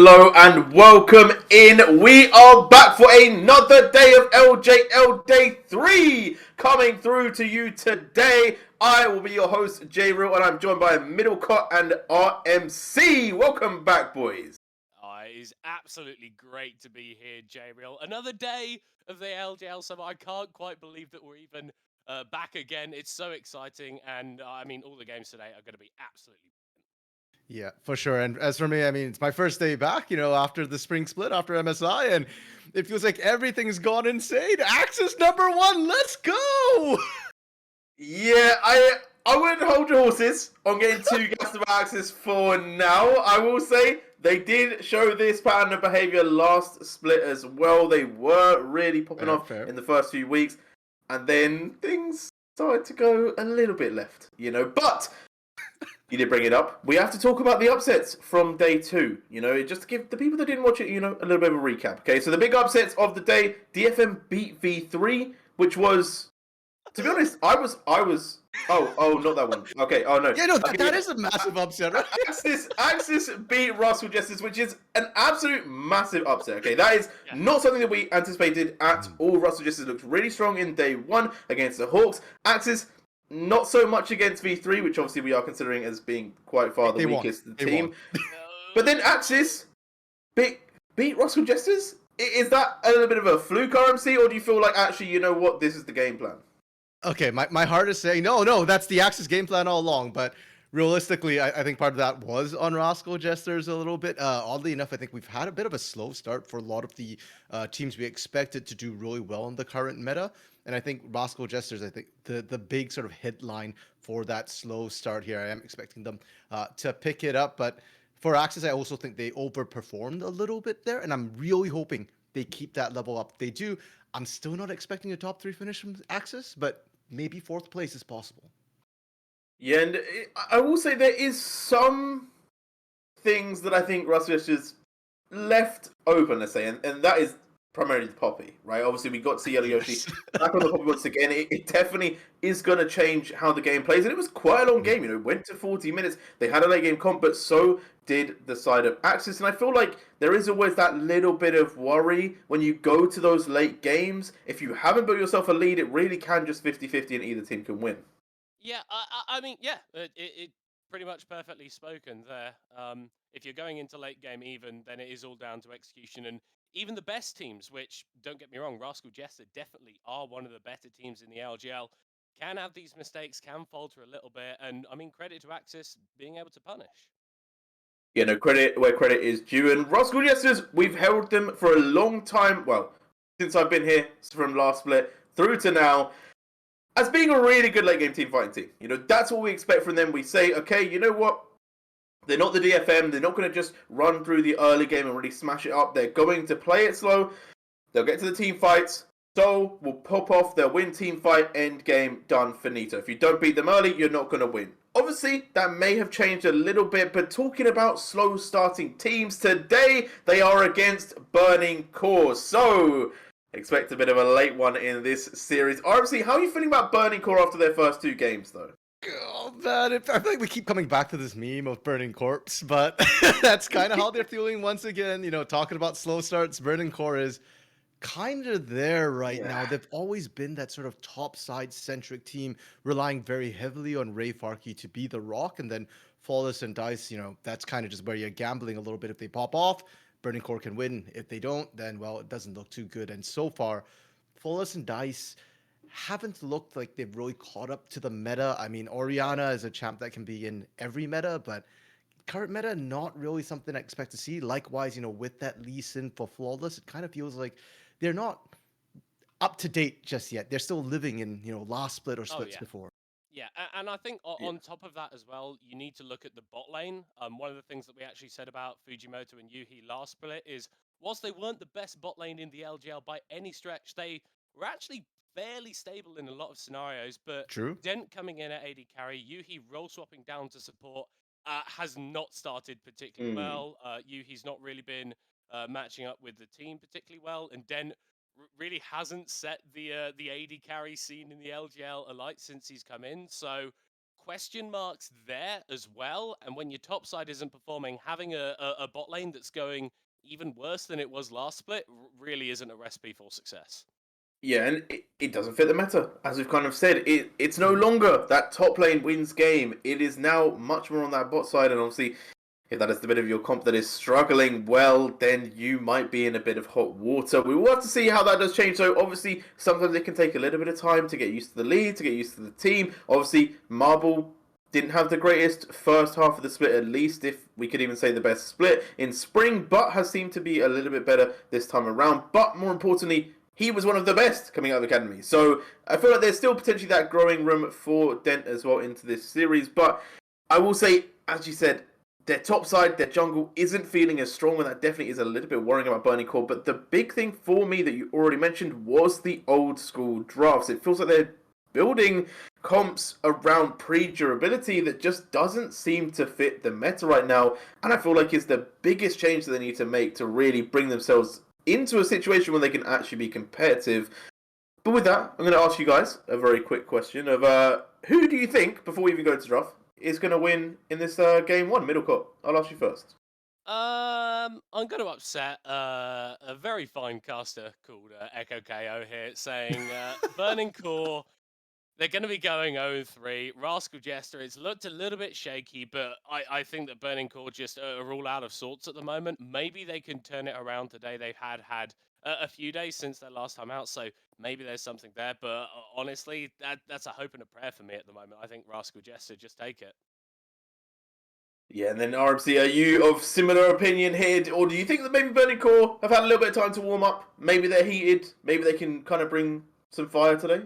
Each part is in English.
Hello and welcome in. We are back for another day of LJL Day 3 coming through to you today. I will be your host, J Real, and I'm joined by Middlecott and RMC. Welcome back, boys. It is absolutely great to be here, J Real. Another day of the LJL summer. I can't quite believe that we're even back again. It's so exciting, and I mean, all the games today are going to be absolutely. Yeah, for sure. And as for me, I mean, it's my first day back, after the spring split, after MSI, and it feels like everything's gone insane. Axis #1, let's go! Yeah, I wouldn't hold your horses on getting two gas of Axis for now. I will say they did show this pattern of behavior last split as well. They were really popping off in the first few weeks, and then things started to go a little bit left, But you did bring it up. We have to talk about the upsets from day 2. Just to give the people that didn't watch it, a little bit of a recap. Okay, so the big upsets of the day: DFM beat V3, which was, to be honest, I was. Oh, not that one. Okay. Oh no. Yeah, no, Okay, that is a massive upset, right? Axis beat Rascal Jester, which is an absolute massive upset. Okay, that is not something that we anticipated at all. Rascal Jester looked really strong in day 1 against the Hawks. Axis, not so much against V3, which obviously we are considering as being quite far the weakest team. But then Axis beat Rascal Jesters. Is that a little bit of a fluke, RMC, or do you feel like actually, you know what, this is the game plan? Okay, my heart is saying, no, that's the Axis game plan all along, but realistically, I think part of that was on Rascal Jesters a little bit. Oddly enough, I think we've had a bit of a slow start for a lot of the teams we expected to do really well in the current meta. And I think Rascal Jesters, I think the big sort of headline for that slow start here, I am expecting them to pick it up. But for Axis, I also think they overperformed a little bit there. And I'm really hoping they keep that level up. If they do, I'm still not expecting a top 3 finish from Axis, but maybe 4th place is possible. Yeah, and I will say there is some things that I think Russ just left open, let's say, and that is primarily the Poppy, right? Obviously, we got to see Yoshi back on the Poppy once again. It definitely is going to change how the game plays, and it was quite a long game. It went to 40 minutes. They had a late game comp, but so did the side of Axis, and I feel like there is always that little bit of worry when you go to those late games. If you haven't built yourself a lead, it really can just 50-50 and either team can win. Yeah, it pretty much perfectly spoken there. If you're going into late game even, then it is all down to execution. And even the best teams, which, don't get me wrong, Rascal Jester definitely are one of the better teams in the LGL, can have these mistakes, can falter a little bit. And, I mean, credit to Axis being able to punish. Credit where credit is due. And Rascal Jesters, we've held them for a long time. Well, since I've been here, from last split through to now, as being a really good late game team fighting team. That's what we expect from them. We say, okay, you know what? They're not the DFM. They're not going to just run through the early game and really smash it up. They're going to play it slow. They'll get to the team fights. So will pop off. They'll win team fight. End game. Done. Finito. If you don't beat them early, you're not going to win. Obviously, that may have changed a little bit, but talking about slow starting teams, today they are against Burning Core. So, expect a bit of a late one in this series. RMC, how are you feeling about Burning Core after their first 2 games, though? Oh, man, I feel like we keep coming back to this meme of Burning Corpse, but that's kind of how they're feeling once again. Talking about slow starts, Burning Core is kind of there right now. They've always been that sort of top side centric team, relying very heavily on Ray Farkey to be the rock, and then Flawless and Dice, that's kind of just where you're gambling a little bit. If they pop off, Burning Core can win. If they don't, then, well, it doesn't look too good. And so far, Flawless and Dice haven't looked like they've really caught up to the meta. I mean, Orianna is a champ that can be in every meta, but current meta, not really something I expect to see. Likewise, with that Lee Sin for Flawless, it kind of feels like they're not up to date just yet. They're still living in, last split or splits before. Yeah, and I think on top of that as well, you need to look at the bot lane. One of the things that we actually said about Fujimoto and Yuhi last split is, whilst they weren't the best bot lane in the LGL by any stretch, they were actually fairly stable in a lot of scenarios. But True. Dent coming in at AD carry, Yuhi role swapping down to support, has not started particularly well. Yuhi's not really been matching up with the team particularly well, and Dent really hasn't set the AD carry scene in the LGL alight since he's come in. So question marks there as well. And when your top side isn't performing, having a bot lane that's going even worse than it was last split really isn't a recipe for success. Yeah, and it doesn't fit the meta. As we've kind of said, it's no longer that top lane wins game. It is now much more on that bot side, and obviously, if that is the bit of your comp that is struggling, well, then you might be in a bit of hot water. We will have to see how that does change. So obviously, sometimes it can take a little bit of time to get used to the lead, to get used to the team. Obviously, Marble didn't have the greatest first half of the split, at least, if we could even say the best split in spring, but has seemed to be a little bit better this time around. But more importantly, he was one of the best coming out of the academy. So I feel like there's still potentially that growing room for Dent as well into this series. But I will say, as you said, their top side, their jungle isn't feeling as strong, and that definitely is a little bit worrying about Burning Core. But the big thing for me that you already mentioned was the old school drafts. It feels like they're building comps around pre-durability that just doesn't seem to fit the meta right now. And I feel like it's the biggest change that they need to make to really bring themselves into a situation where they can actually be competitive. But with that, I'm going to ask you guys a very quick question of who do you think, before we even go to draft, is going to win in this game one, middle court? I'll ask you first. I'm going to upset a very fine caster called Echo KO here, saying Burning Core, they're going to be going 0-3. Rascal Jester, it's looked a little bit shaky, but I think that Burning Core just are all out of sorts at the moment. Maybe they can turn it around today. They've had a few days since their last time out, so maybe there's something there. But honestly, that's a hope and a prayer for me at the moment. I think Rascal Jester, just take it. Yeah, and then RMC, are you of similar opinion here? Or do you think that maybe Burning Core have had a little bit of time to warm up? Maybe they're heated. Maybe they can kind of bring some fire today?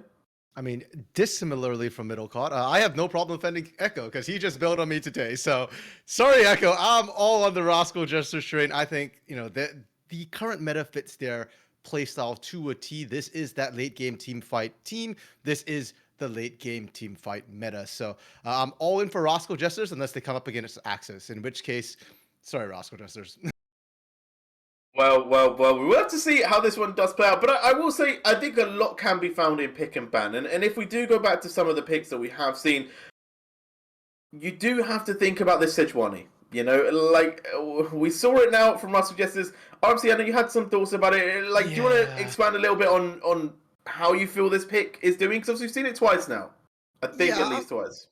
I mean, dissimilarly from Middlecott, I have no problem offending Echo because he just built on me today. So, sorry, Echo. I'm all on the Rascal Jester train. I think, the current meta fits their playstyle to a T. This is that late game team fight team. This is the late game team fight meta. So, I'm all in for Rascal Jesters unless they come up against Axis, in which case, sorry, Rascal Jesters. Well, we will have to see how this one does play out. But I will say, I think a lot can be found in pick and ban. And if we do go back to some of the picks that we have seen, you do have to think about this Sejuani. You know, like, we saw it now from Russell Jesters. Obviously, I know you had some thoughts about it. Like, do you want to expand a little bit on how you feel this pick is doing? Because we've seen it twice now. I think at least twice.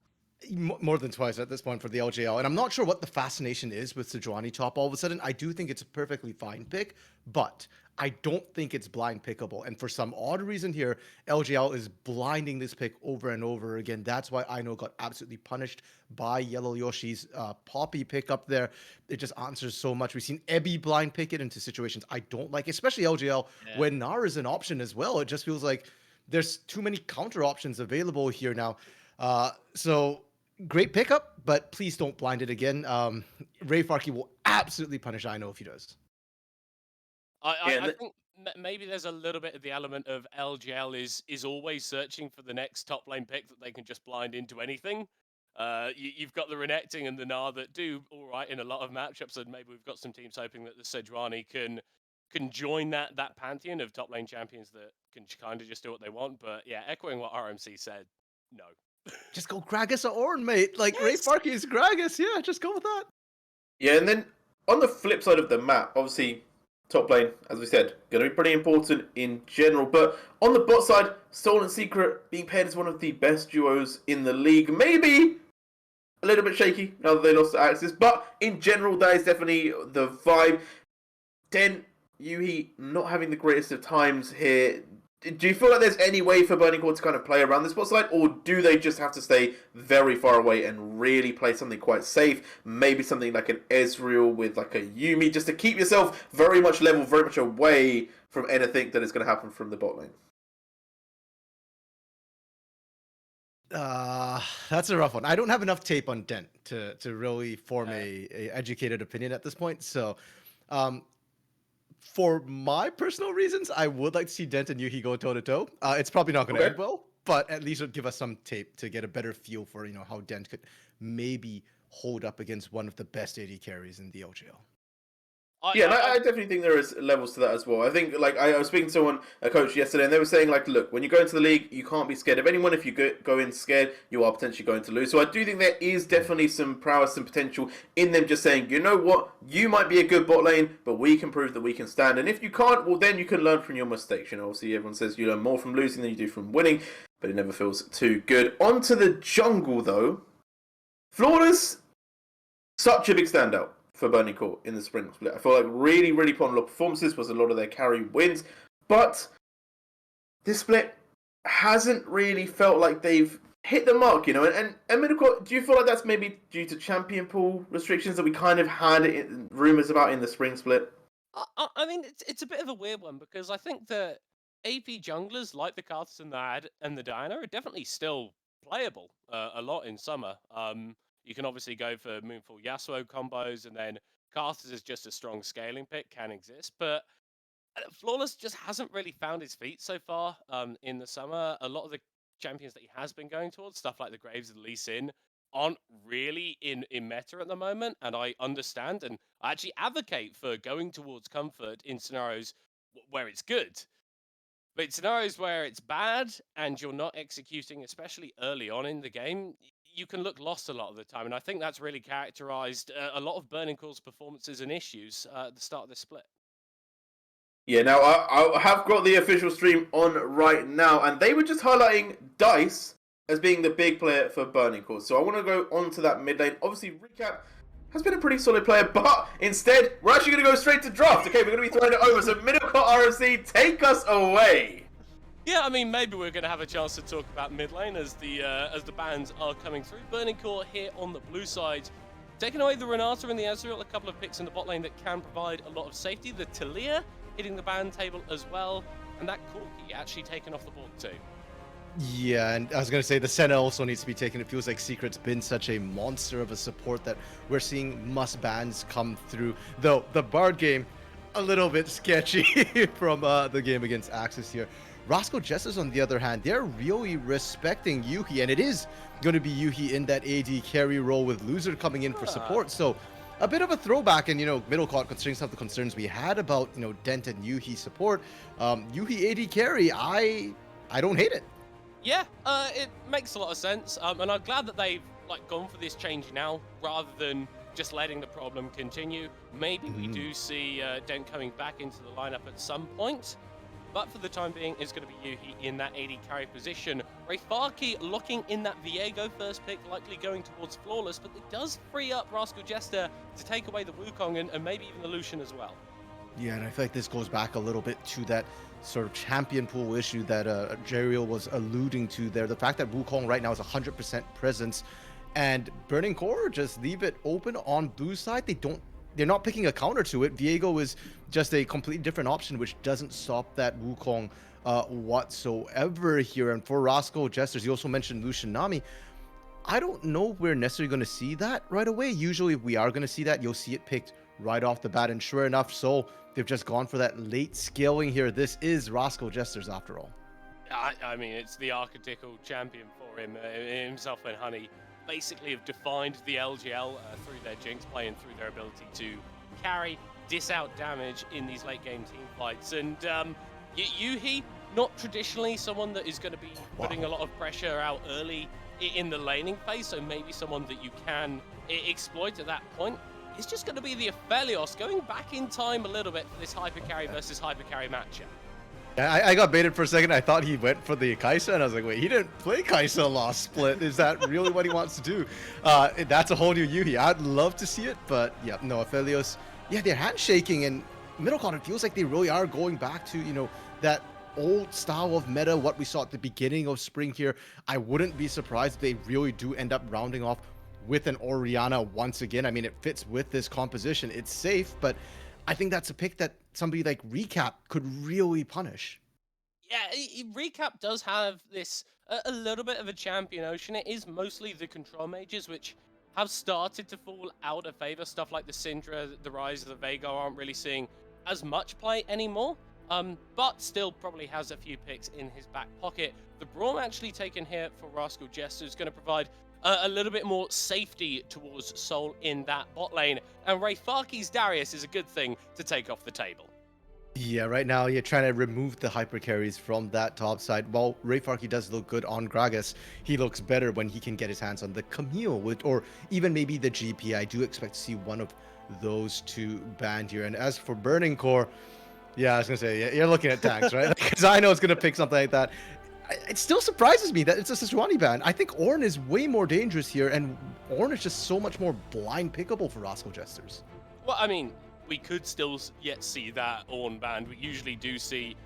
More than twice at this point for the LJL. And I'm not sure what the fascination is with Sejuani top all of a sudden. I do think it's a perfectly fine pick, but I don't think it's blind pickable. And for some odd reason here, LJL is blinding this pick over and over again. That's why Ino got absolutely punished by Yellow Yoshi's Poppy pick up there. It just answers so much. We've seen Ebby blind pick it into situations I don't like, especially LJL when Gnar is an option as well. It just feels like there's too many counter options available here now. So great pickup, but please don't blind it again. Ray Farkey will absolutely punish Ino if he does. I think maybe there's a little bit of the element of LJL is always searching for the next top lane pick that they can just blind into anything. You've got the Renekton and the Gnar that do all right in a lot of matchups, and maybe we've got some teams hoping that the Sejuani can join that pantheon of top lane champions that can kind of just do what they want. But yeah, echoing what RMC said, no. Just go Gragas or Ornn, mate. Like, Ray Farkey is Gragas. Yeah, just go with that. Yeah, and then on the flip side of the map, obviously, top lane, as we said, going to be pretty important in general. But on the bot side, Stolen Secret being paired as one of the best duos in the league. Maybe a little bit shaky now that they lost to Axis. But in general, that is definitely the vibe. Den, Yuhi not having the greatest of times here. Do you feel like there's any way for Burning Core to kind of play around this bot side, or do they just have to stay very far away and really play something quite safe? Maybe something like an Ezreal with like a Yuumi, just to keep yourself very much level, very much away from anything that is going to happen from the bot lane. That's a rough one. I don't have enough tape on Dent to really form a educated opinion at this point. So, for my personal reasons, I would like to see Dent and Yuhi go toe-to-toe. It's probably not going to end well, but at least it'll give us some tape to get a better feel for, how Dent could maybe hold up against one of the best AD carries in the LJL. Yeah, and I definitely think there is levels to that as well. I think, like, I was speaking to someone, a coach yesterday, and they were saying, like, look, when you go into the league, you can't be scared of anyone. If you go in scared, you are potentially going to lose. So I do think there is definitely some prowess and potential in them just saying, you know what, you might be a good bot lane, but we can prove that we can stand. And if you can't, well, then you can learn from your mistakes. You know, obviously everyone says you learn more from losing than you do from winning, but it never feels too good. On to the jungle, though. Flawless, such a big standout for Burning Court in the spring split. I feel like really put on a lot of performances, was a lot of their carry wins, but this split hasn't really felt like they've hit the mark, you know. And Middle Court, do you feel like that's maybe due to champion pool restrictions that we kind of had rumours about in the spring split? I mean, it's a bit of a weird one because I think that AP junglers like the Karthus and the Diana are definitely still playable a lot in summer. You can obviously go for Moonfall Yasuo combos, and then Karthus is just a strong scaling pick, can exist. But Flawless just hasn't really found his feet so far in the summer. A lot of the champions that he has been going towards, stuff like the Graves of Lee Sin, aren't really in meta at the moment. And I understand and I actually advocate for going towards comfort in scenarios where it's good. But in scenarios where it's bad and you're not executing, especially early on in the game, you can look lost a lot of the time. And I think that's really characterized a lot of Burning Core's performances and issues at the start of this split. Yeah, now I have got the official stream on right now, and they were just highlighting Dice as being the big player for Burning Court. So I want to go on to that mid lane. Obviously, Recap has been a pretty solid player, but instead, we're actually going to go straight to draft. Okay, we're going to be throwing it over. So Middle Court RFC, take us away. Yeah, I mean, maybe we're going to have a chance to talk about mid lane as the bans are coming through. Burning Court here on the blue side, taking away the Renata and the Ezreal, a couple of picks in the bot lane that can provide a lot of safety. The Talia hitting the ban table as well, and that Corki actually taken off the board too. Yeah, and I was going to say the Senna also needs to be taken. It feels like Secret's been such a monster of a support that we're seeing must bans come through. Though the Bard game, a little bit sketchy from the game against Axis here. Rascal Jesters, on the other hand, they're really respecting Yuhi, and it is going to be Yuhi in that AD carry role with Loser coming in for support. So a bit of a throwback, and Middle Court, considering some of the concerns we had about Dent and Yuhi support, Yuhi AD carry, I don't hate it. Yeah, it makes a lot of sense, and I'm glad that they've gone for this change now rather than just letting the problem continue. Maybe we do see Dent coming back into the lineup at some point, but for the time being, it's going to be Yuhi in that AD carry position. Rayfaki locking in that Viego first pick, likely going towards Flawless, but it does free up Rascal Jester to take away the Wukong and maybe even the Lucian as well. Yeah, and I feel like this goes back a little bit to that sort of champion pool issue that Jeriel was alluding to there. The fact that Wukong right now is 100% presence, and Burning Core just leave it open on blue side. They're not picking a counter to it. Viego is just a completely different option, which doesn't stop that Wukong whatsoever here. And for Rascal Jesters, you also mentioned Lucian Nami. I don't know if we're necessarily going to see that right away. Usually, if we are going to see that, you'll see it picked right off the bat. And sure enough, so they've just gone for that late scaling here. This is Rascal Jesters after all. I mean, it's the archetypal champion for him. Himself and Honey basically have defined the LJL through their Jinx play and through their ability to carry, dish out damage in these late game team fights. And Yuhi, not traditionally someone that is going to be putting a lot of pressure out early in the laning phase, so maybe someone that you can exploit at that point. It's just going to be the Aphelios going back in time a little bit for this hyper carry versus hyper carry matchup. I got baited for a second. I thought he went for the Kai'Sa, and I was like, wait, he didn't play Kai'Sa last split. Is that really what he wants to do? That's a whole new Yuhi. I'd love to see it, but yeah, no, Aphelios, yeah, they're handshaking, and Middle Court, it feels like they really are going back to, that old style of meta, what we saw at the beginning of spring here. I wouldn't be surprised if they really do end up rounding off with an Orianna once again. I mean, it fits with this composition. It's safe, but I think that's a pick that somebody like Recap could really punish. Yeah, Recap does have this a little bit of a champion ocean. It is mostly the control mages, which have started to fall out of favor. Stuff like the Syndra, the Rise of the Veigar aren't really seeing as much play anymore. But still probably has a few picks in his back pocket. The Braum actually taken here for Rascal Jester is going to provide a little bit more safety towards Soul in that bot lane. and Ray Farkey's Darius is a good thing to take off the table. Yeah, right now you're trying to remove the hyper carries from that top side. While Ray Farkey does look good on Gragas, he looks better when he can get his hands on the Camille or even maybe the GP. I do expect to see one of those two banned here. And as for Burning Core, yeah, I was gonna say you're looking at tanks, right? Because I know it's gonna pick something like that. It still surprises me that it's a Sejuani ban. I think Ornn is way more dangerous here, and Ornn is just so much more blind pickable for Rascal Jesters. Well, I mean, we could still yet see that Ornn banned. We usually do see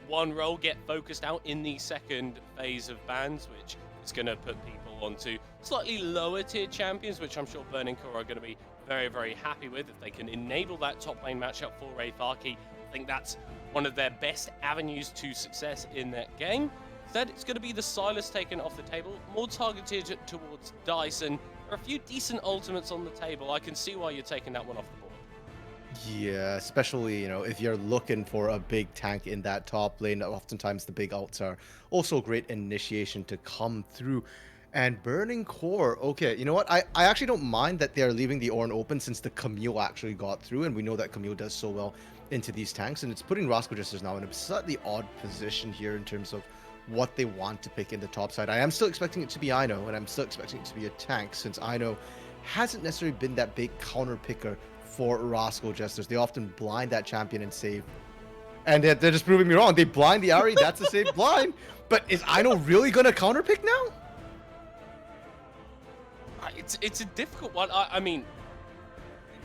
one role get focused out in the second phase of bans, which is going to put people onto slightly lower tier champions, which I'm sure Burning Core are going to be very, very happy with if they can enable that top lane matchup for Ray Farkey. I think that's one of their best avenues to success in that game. Instead, it's going to be the Silas taken off the table, more targeted towards Dyson. There are a few decent ultimates on the table. I can see why you're taking that one off the board. Yeah, especially, if you're looking for a big tank in that top lane, oftentimes the big ults are also great initiation to come through. And Burning Core, okay, you know what? I actually don't mind that they're leaving the Ornn open since the Camille actually got through, and we know that Camille does so well into these tanks, and it's putting Rascal Jesters now in a slightly odd position here in terms of what they want to pick in the top side. I am still expecting it to be Ino, and I'm still expecting it to be a tank, since Ino hasn't necessarily been that big counter picker for Rascal Jesters. They often blind that champion and save. And they're just proving me wrong. They blind the Ahri, that's a safe blind. But is Ino really going to counter pick now? It's a difficult one. I mean,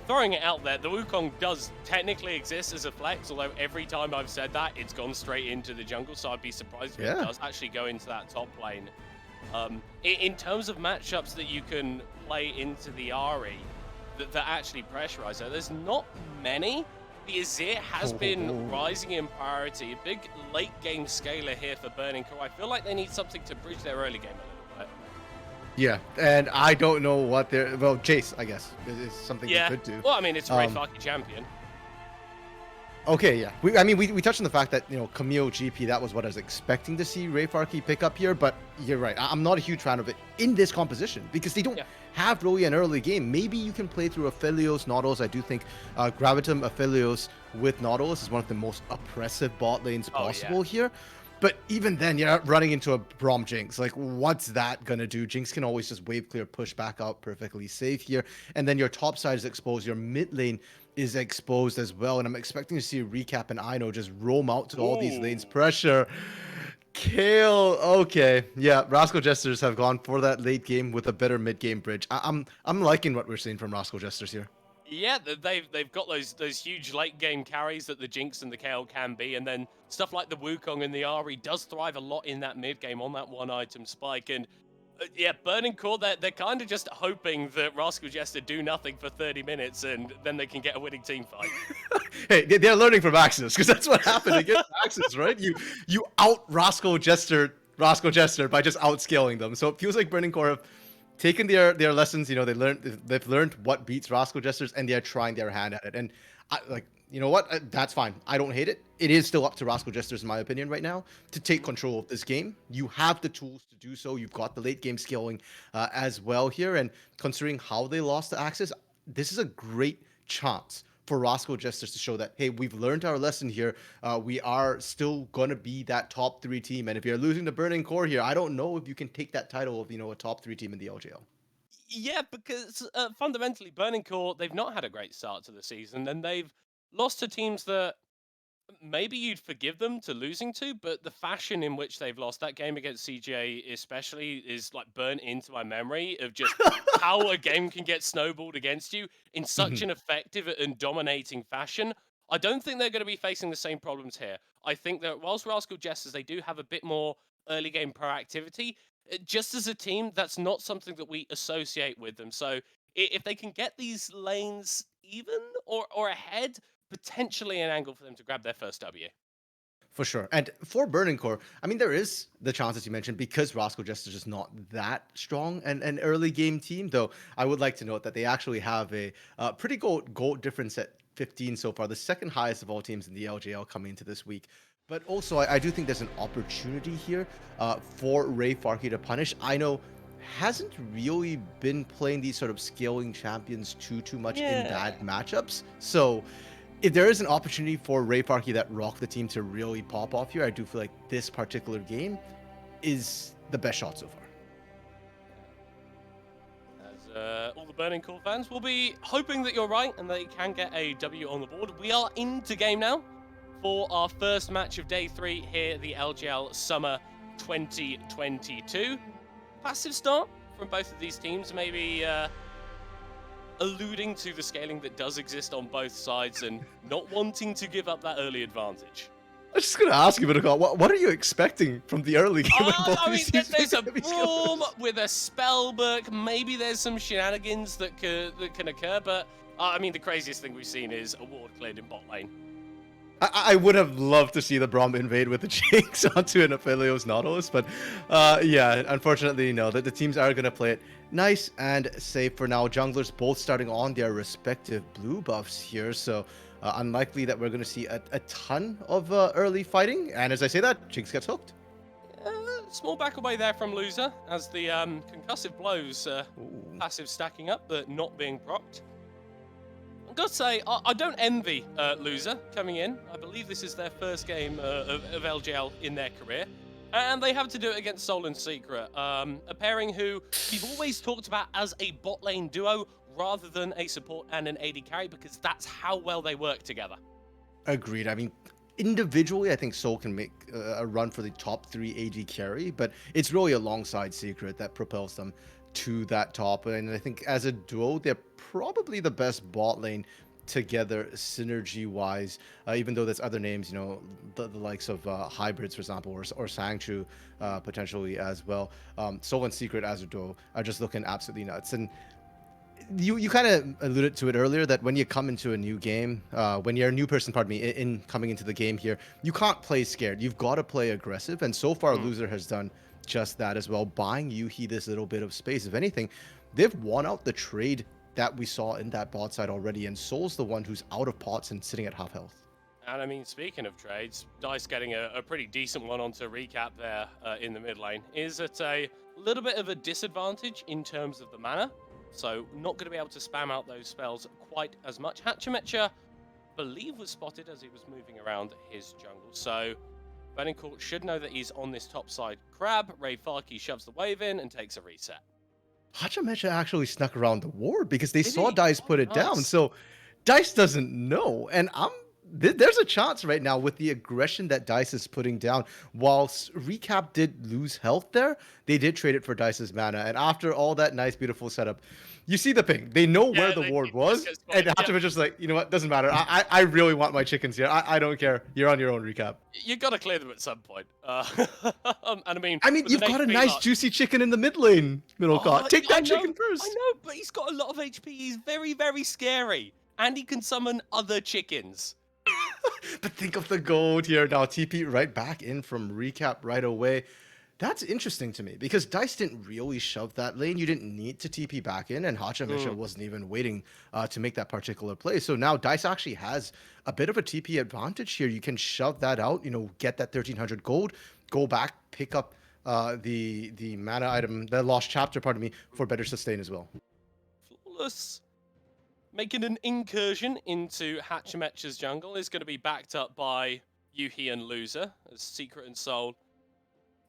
throwing it out there, the Wukong does technically exist as a flex, although every time I've said that, it's gone straight into the jungle, so I'd be surprised if it does actually go into that top lane. In terms of matchups that you can play into the Ahri that actually pressurize her, there's not many. The Azir has been rising in priority. A big late game scaler here for Burning Core. I feel like they need something to bridge their early game a little bit. Yeah, and I don't know what they're... Well, Jace, I guess, is something they could do. Well, I mean, it's a Ray Farkey champion. Okay, yeah. We touched on the fact that, Camille GP, that was what I was expecting to see Ray Farkey pick up here, but you're right. I'm not a huge fan of it in this composition because they don't have really an early game. Maybe you can play through Aphelios, Nautilus. I do think Gravitum Aphelios with Nautilus is one of the most oppressive bot lanes possible here. But even then, you're running into a Braum Jinx. Like, what's that gonna do? Jinx can always just wave clear, push back out perfectly safe here. And then your top side is exposed. Your mid lane is exposed as well. And I'm expecting to see Recap and Ino just roam out to all these lanes. Pressure. Kale. Okay. Yeah, Rascal Jesters have gone for that late game with a better mid game bridge. I'm liking what we're seeing from Rascal Jesters here. Yeah, they've got those huge late game carries that the Jinx and the Kale can be, and then stuff like the Wukong and the Ahri does thrive a lot in that mid game on that one item spike. And yeah, Burning Core, they're kind of just hoping that Rascal Jester do nothing for 30 minutes and then they can get a winning team fight. Hey, they're learning from Axis because that's what happened against Axis, right? You out Rascal Jester by just outscaling them. So it feels like Burning Core have taken their lessons. They've learned what beats Rascal Jesters, and they're trying their hand at it. And you know what? That's fine. I don't hate it. It is still up to Rascal Jesters, in my opinion, right now, to take control of this game. You have the tools to do so. You've got the late game scaling as well here. And considering how they lost to Axis, this is a great chance for Rascal Jesters to show that, hey, we've learned our lesson here. We are still going to be that top 3 team. And if you're losing the Burning Core here, I don't know if you can take that title of, a top 3 team in the LJL. Yeah, because fundamentally, Burning Core, they've not had a great start to the season, and they've lost to teams that maybe you'd forgive them to losing to, but the fashion in which they've lost, that game against CJ especially, is like burnt into my memory of just how a game can get snowballed against you in such an effective and dominating fashion. I don't think they're going to be facing the same problems here. I think that whilst Rascal Jesters, they do have a bit more early game proactivity, just as a team, that's not something that we associate with them. So if they can get these lanes even or ahead, potentially an angle for them to grab their first W. For sure. And for Burning Core, I mean, there is the chance, as you mentioned, because Rascal Jesters is not that strong an early game team, though I would like to note that they actually have a pretty goal difference at 15 so far, the second highest of all teams in the LJL coming into this week. But also, I do think there's an opportunity here for Ray Farkey to punish. I know hasn't really been playing these sort of scaling champions too much in bad matchups. So if there is an opportunity for Ray Farkey that rock the team to really pop off here, I do feel like this particular game is the best shot so far. As all the Burning Core fans will be hoping that you're right and they can get a W on the board. We are into game now for our first match of day 3 here at the LJL Summer 2022. Passive start from both of these teams, maybe alluding to the scaling that does exist on both sides and not wanting to give up that early advantage. I was just going to ask you, what are you expecting from the early game? I mean, there's a Braum with a Spellbook. Maybe there's some shenanigans that can occur, but I mean, the craziest thing we've seen is a ward cleared in bot lane. I would have loved to see the Braum invade with the Jinx onto an Aphelios Nautilus, but yeah, unfortunately, no. The teams are going to play it nice and safe for now. Junglers both starting on their respective blue buffs here, so unlikely that we're going to see a ton of early fighting. And as I say that, Jinx gets hooked. Small back away there from Loser as the concussive blows passive stacking up, but not being procced. I've got to say, I don't envy Loser coming in. I believe this is their first game of LJL in their career. And they have to do it against Soul and Secret, a pairing who we've always talked about as a bot lane duo rather than a support and an AD carry, because that's how well they work together. Agreed. I mean, individually, I think Soul can make a run for the top 3 AD carry, but it's really alongside Secret that propels them to that top. And I think as a duo, they're probably the best bot lane together synergy-wise, even though there's other names, you know, the likes of Hybrids, for example, or Sangchu potentially as well. Soul and Secret as a duo are just looking absolutely nuts. And you kind of alluded to it earlier that when you come into a new game, when you're a new person, pardon me, in coming into the game here, you can't play scared. You've got to play aggressive, and so far Loser has done just that as well, buying Yuhi this little bit of space. If anything, they've won out the trade that we saw in that bot side already, and Soul's the one who's out of pots and sitting at half health. And I mean, speaking of trades, Dice getting a pretty decent one onto Recap there in the mid lane is at a little bit of a disadvantage in terms of the mana. So not going to be able to spam out those spells quite as much. Hatchemetcha, believe, was spotted as he was moving around his jungle. So Burning Court should know that he's on this top side crab. Ray Farkey shoves the wave in and takes a reset. Hatchemetcha actually snuck around the ward because they saw Dice put it down. So Dice doesn't know. And there's a chance right now with the aggression that Dice is putting down. Whilst Recap did lose health there, they did trade it for Dice's mana. And after all that nice, beautiful setup, you see the ping. They know where the ward was. And Hatchemetcha's like, you know what? Doesn't matter. I really want my chickens here. I don't care. You're on your own, Recap. You got to clear them at some point. And I mean, you've got a nice juicy chicken in the mid lane, Middlecott. Take that chicken first. I know, but he's got a lot of HP. He's very, very scary. And he can summon other chickens. But think of the gold here. Now TP right back in from Recap right away. That's interesting to me because Dice didn't really shove that lane. You didn't need to TP back in, and Hatchemetcha wasn't even waiting to make that particular play. So now Dice actually has a bit of a TP advantage here. You can shove that out, you know, get that 1300 gold, go back, pick up the mana item, the lost chapter, pardon me, for better sustain as well. Flawless. Making an incursion into Hatchemetcha's jungle is going to be backed up by Yuhi and Loser as Secret and Soul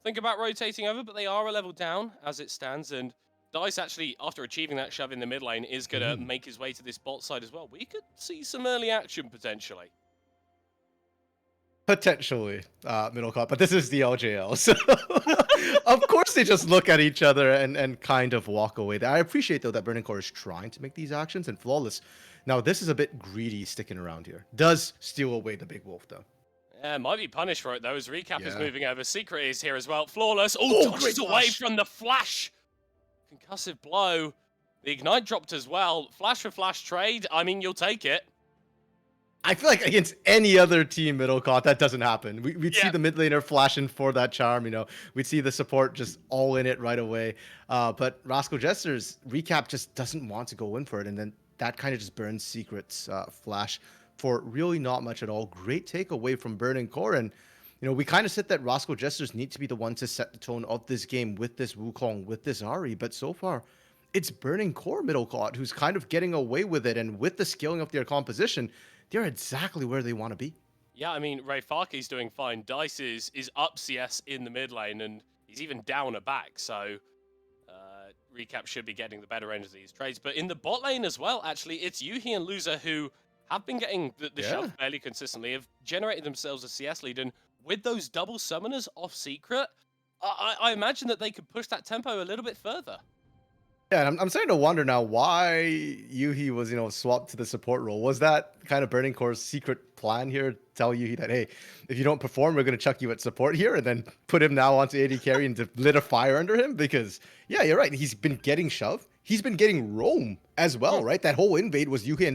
think about rotating over, but they are a level down as it stands. And Dice actually, after achieving that shove in the mid lane, is going to make his way to this bot side as well. We could see some early action potentially. Potentially, Middlecott, but this is the LJL, so of course they just look at each other and kind of walk away. I appreciate, though, that Burning Core is trying to make these actions, and Flawless, now this is a bit greedy sticking around here. Does steal away the big wolf, though. Yeah, might be punished for it, though, as Recap is moving over. Secret is here as well. Flawless, dodges away from the flash. Concussive blow. The Ignite dropped as well. Flash for flash trade, I mean, you'll take it. I feel like against any other team, Middlecott, that doesn't happen. We'd see the mid laner flashing for that charm, you know. We'd see the support just all in it right away. But Rascal Jester's Recap just doesn't want to go in for it. And then that kind of just burns Secret's flash for really not much at all. Great takeaway from Burning Core. And, we kind of said that Rascal Jesters need to be the one to set the tone of this game with this Wukong, with this Ari, but so far, it's Burning Core middle card who's kind of getting away with it, and with the scaling of their composition, they're exactly where they want to be. Yeah, I mean, Ray Farkey's doing fine. Dice is up CS in the mid lane, and he's even down a back, so Recap should be getting the better end of these trades. But in the bot lane as well, actually, it's Yuhi and Loser who have been getting the shove fairly consistently, have generated themselves a CS lead, and with those double summoners off Secret, I imagine that they could push that tempo a little bit further. Yeah, and I'm starting to wonder now why Yuhi was, swapped to the support role. Was that kind of Burning Core's secret plan here? Tell Yuhi that, hey, if you don't perform, we're going to chuck you at support here, and then put him now onto AD carry and to lit a fire under him? Because, yeah, you're right. He's been getting shoved. He's been getting roam as well, right? That whole invade was Yuhi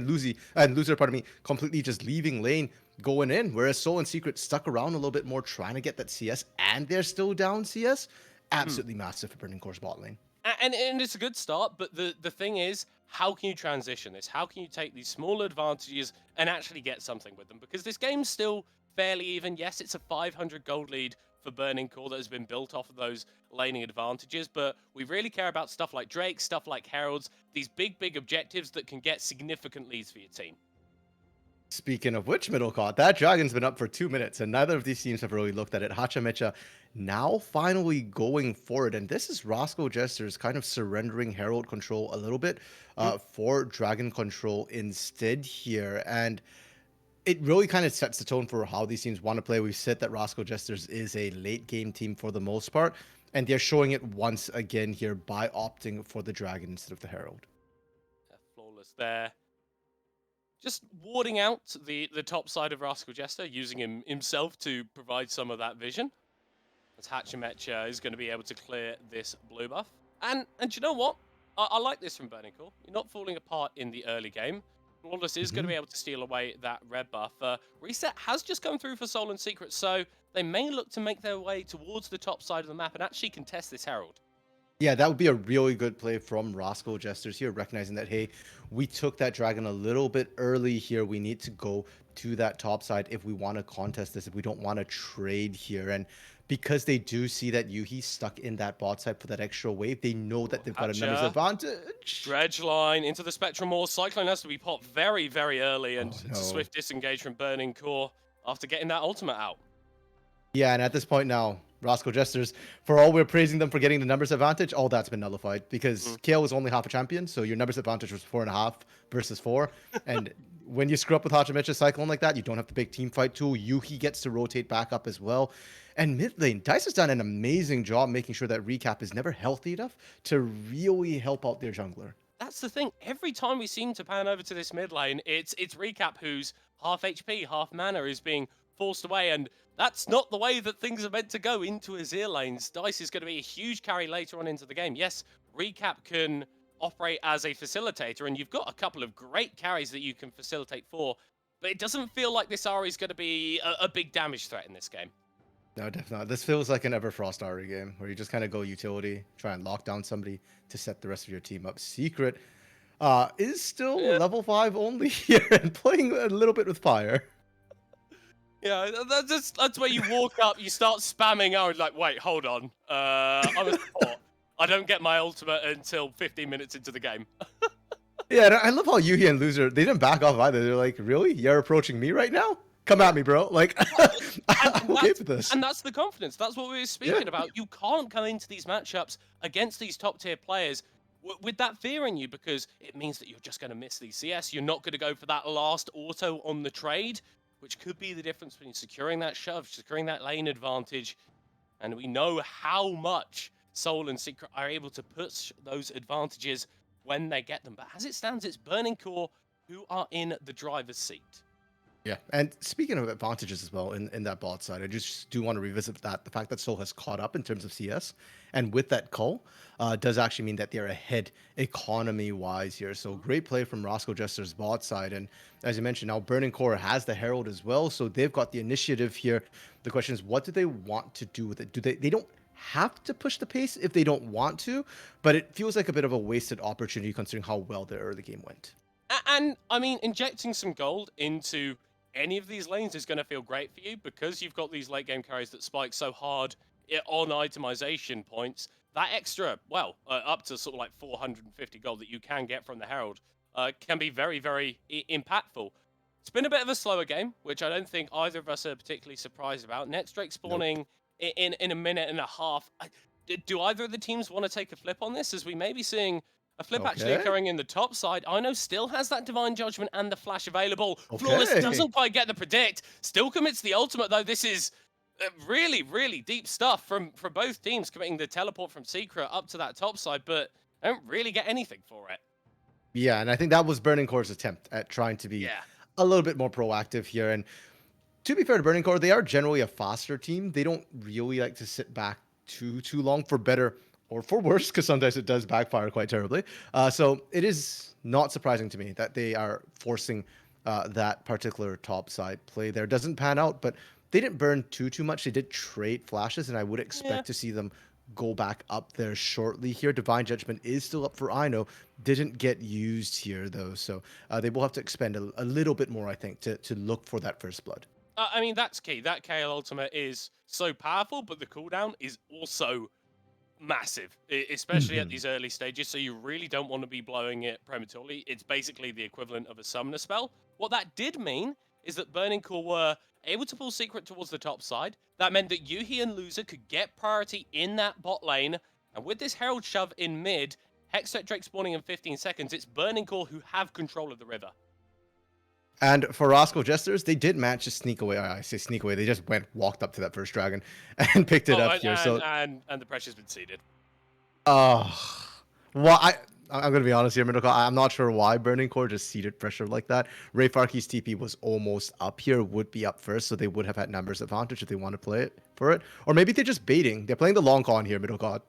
and Loser, completely just leaving lane, going in. Whereas Soul and Secret stuck around a little bit more, trying to get that CS, and they're still down CS. Absolutely massive for Burning Core's bot lane. And it's a good start, but the thing is, how can you transition this? How can you take these small advantages and actually get something with them? Because this game's still fairly even. Yes, it's a 500 gold lead for Burning Core that has been built off of those laning advantages, but we really care about stuff like Drake, stuff like Heralds, these big objectives that can get significant leads for your team. Speaking of which, middle card, that dragon's been up for 2 minutes, and neither of these teams have really looked at it. Hachamecha now finally going for it, and this is Rascal Jesters kind of surrendering Herald control a little bit for Dragon control instead here, and it really kind of sets the tone for how these teams want to play. We've said that Rascal Jesters is a late game team for the most part, and they're showing it once again here by opting for the Dragon instead of the Herald. Flawless there. Just warding out the top side of Rascal Jester, using himself to provide some of that vision. As Hachamecha is going to be able to clear this blue buff. And you know what? I like this from Burning Core. You're not falling apart in the early game. Flawless is going to be able to steal away that red buff. Reset has just come through for Soul and Secret, so they may look to make their way towards the top side of the map and actually contest this Herald. Yeah, that would be a really good play from Rascal Jesters here, recognizing that, hey, we took that dragon a little bit early here. We need to go to that top side if we want to contest this, if we don't want to trade here. And because they do see that Yuhi stuck in that bot side for that extra wave, they know that they've got a numbers advantage. Dredge line into the Spectrum Wall. Cyclone has to be popped very, very early, and it's a swift disengage from Burning Core after getting that ultimate out. Yeah, and at this point now, Rascal Jesters, for all we're praising them for getting the numbers advantage, all that's been nullified because KO was only half a champion, so your numbers advantage was 4.5 versus 4. And when you screw up with Hachamecha Cyclone like that, you don't have the big team fight tool. Yuhi gets to rotate back up as well. And mid lane, Dice has done an amazing job making sure that Recap is never healthy enough to really help out their jungler. That's the thing. Every time we seem to pan over to this mid lane, it's Recap who's half HP, half mana is being forced away, and that's not the way that things are meant to go into Azir lanes. Dice is going to be a huge carry later on into the game. Yes, Recap can operate as a facilitator, and you've got a couple of great carries that you can facilitate for, but it doesn't feel like this Ahri is going to be a big damage threat in this game. No, definitely not. This feels like an Everfrost Ahri game, where you just kind of go utility, try and lock down somebody to set the rest of your team up. Secret is still level 5 only here, and playing a little bit with fire. Yeah, that's where you walk up, you start spamming Ahri, like, wait, hold on. I'm a support. I don't get my ultimate until 15 minutes into the game. Yeah, and I love how Yuhi and Loser, they didn't back off either. They're like, really? You're approaching me right now? Come at me, bro. Like, I'm okay with this. And that's the confidence. That's what we were speaking about. You can't come into these matchups against these top-tier players with that fear in you, because it means that you're just going to miss these CS. You're not going to go for that last auto on the trade, which could be the difference between securing that shove, securing that lane advantage. And we know how much Soul and Secret are able to push those advantages when they get them. But as it stands, it's Burning Core who are in the driver's seat. Yeah, and speaking of advantages as well in that bot side, I just do want to revisit that. The fact that Soul has caught up in terms of CS, and with that cull, does actually mean that they're ahead economy-wise here. So great play from Rascal Jester's bot side. And as you mentioned, now Burning Core has the Herald as well, so they've got the initiative here. The question is, what do they want to do with it? They don't have to push the pace if they don't want to, but it feels like a bit of a wasted opportunity considering how well their early game went. And, I mean, injecting some gold into any of these lanes is going to feel great for you because you've got these late game carries that spike so hard on itemization points. That extra, well, up to sort of like 450 gold that you can get from the Herald can be very, very impactful. It's been a bit of a slower game, which I don't think either of us are particularly surprised about. Next Drake spawning in a minute and a half. Do either of the teams want to take a flip on this, as we may be seeing a flip actually Okay. occurring in the top side? Ino still has that Divine Judgment and the Flash available. Flawless Okay. doesn't quite get the predict. Still commits the ultimate, though. This is really, really deep stuff from both teams, committing the teleport from Secret up to that top side, but don't really get anything for it. Yeah, and I think that was Burning Core's attempt at trying to be a little bit more proactive here. And to be fair to Burning Core, they are generally a faster team. They don't really like to sit back too long, for better or for worse, because sometimes it does backfire quite terribly. So it is not surprising to me that they are forcing that particular top side play there. Doesn't pan out, but they didn't burn too much. They did trade flashes, and I would expect to see them go back up there shortly here. Divine Judgment is still up for Ino. Didn't get used here, though, so they will have to expend a little bit more, I think, to look for that first blood. I mean, that's key. That KL ultimate is so powerful, but the cooldown is also massive, especially at these early stages, so you really don't want to be blowing it prematurely. It's basically the equivalent of a summoner spell. What that did mean is that Burning Core were able to pull Secret towards the top side. That meant that Yuhi and Loser could get priority in that bot lane, and with this Herald shove in mid, Hextech Drake spawning in 15 seconds, it's Burning Core who have control of the river. And for Rascal Jesters, they did manage to sneak away. I say sneak away. They just walked up to that first dragon and picked it up here. And the pressure's been seeded. Well, I'm gonna be honest here, Middle. I'm not sure why Burning Core just seeded pressure like that. Ray Farkey's TP was almost up here, would be up first, so they would have had numbers advantage if they want to play it for it. Or maybe they're just baiting. They're playing the long con here, Middle God.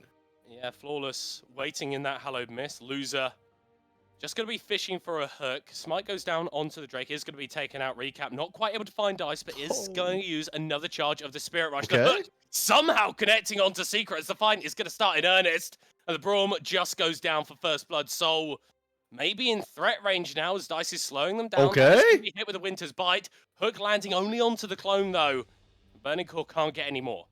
Yeah, Flawless waiting in that hallowed mist. Loser just going to be fishing for a hook. Smite goes down onto the Drake. Is going to be taken out. Recap. Not quite able to find Dice, but is going to use another charge of the Spirit Rush. The hook somehow connecting onto Secret as the fight is going to start in earnest. And the Braum just goes down for first blood. So maybe in threat range now as Dice is slowing them down. Okay. Be hit with a Winter's Bite. Hook landing only onto the clone though. Burning Core can't get any more.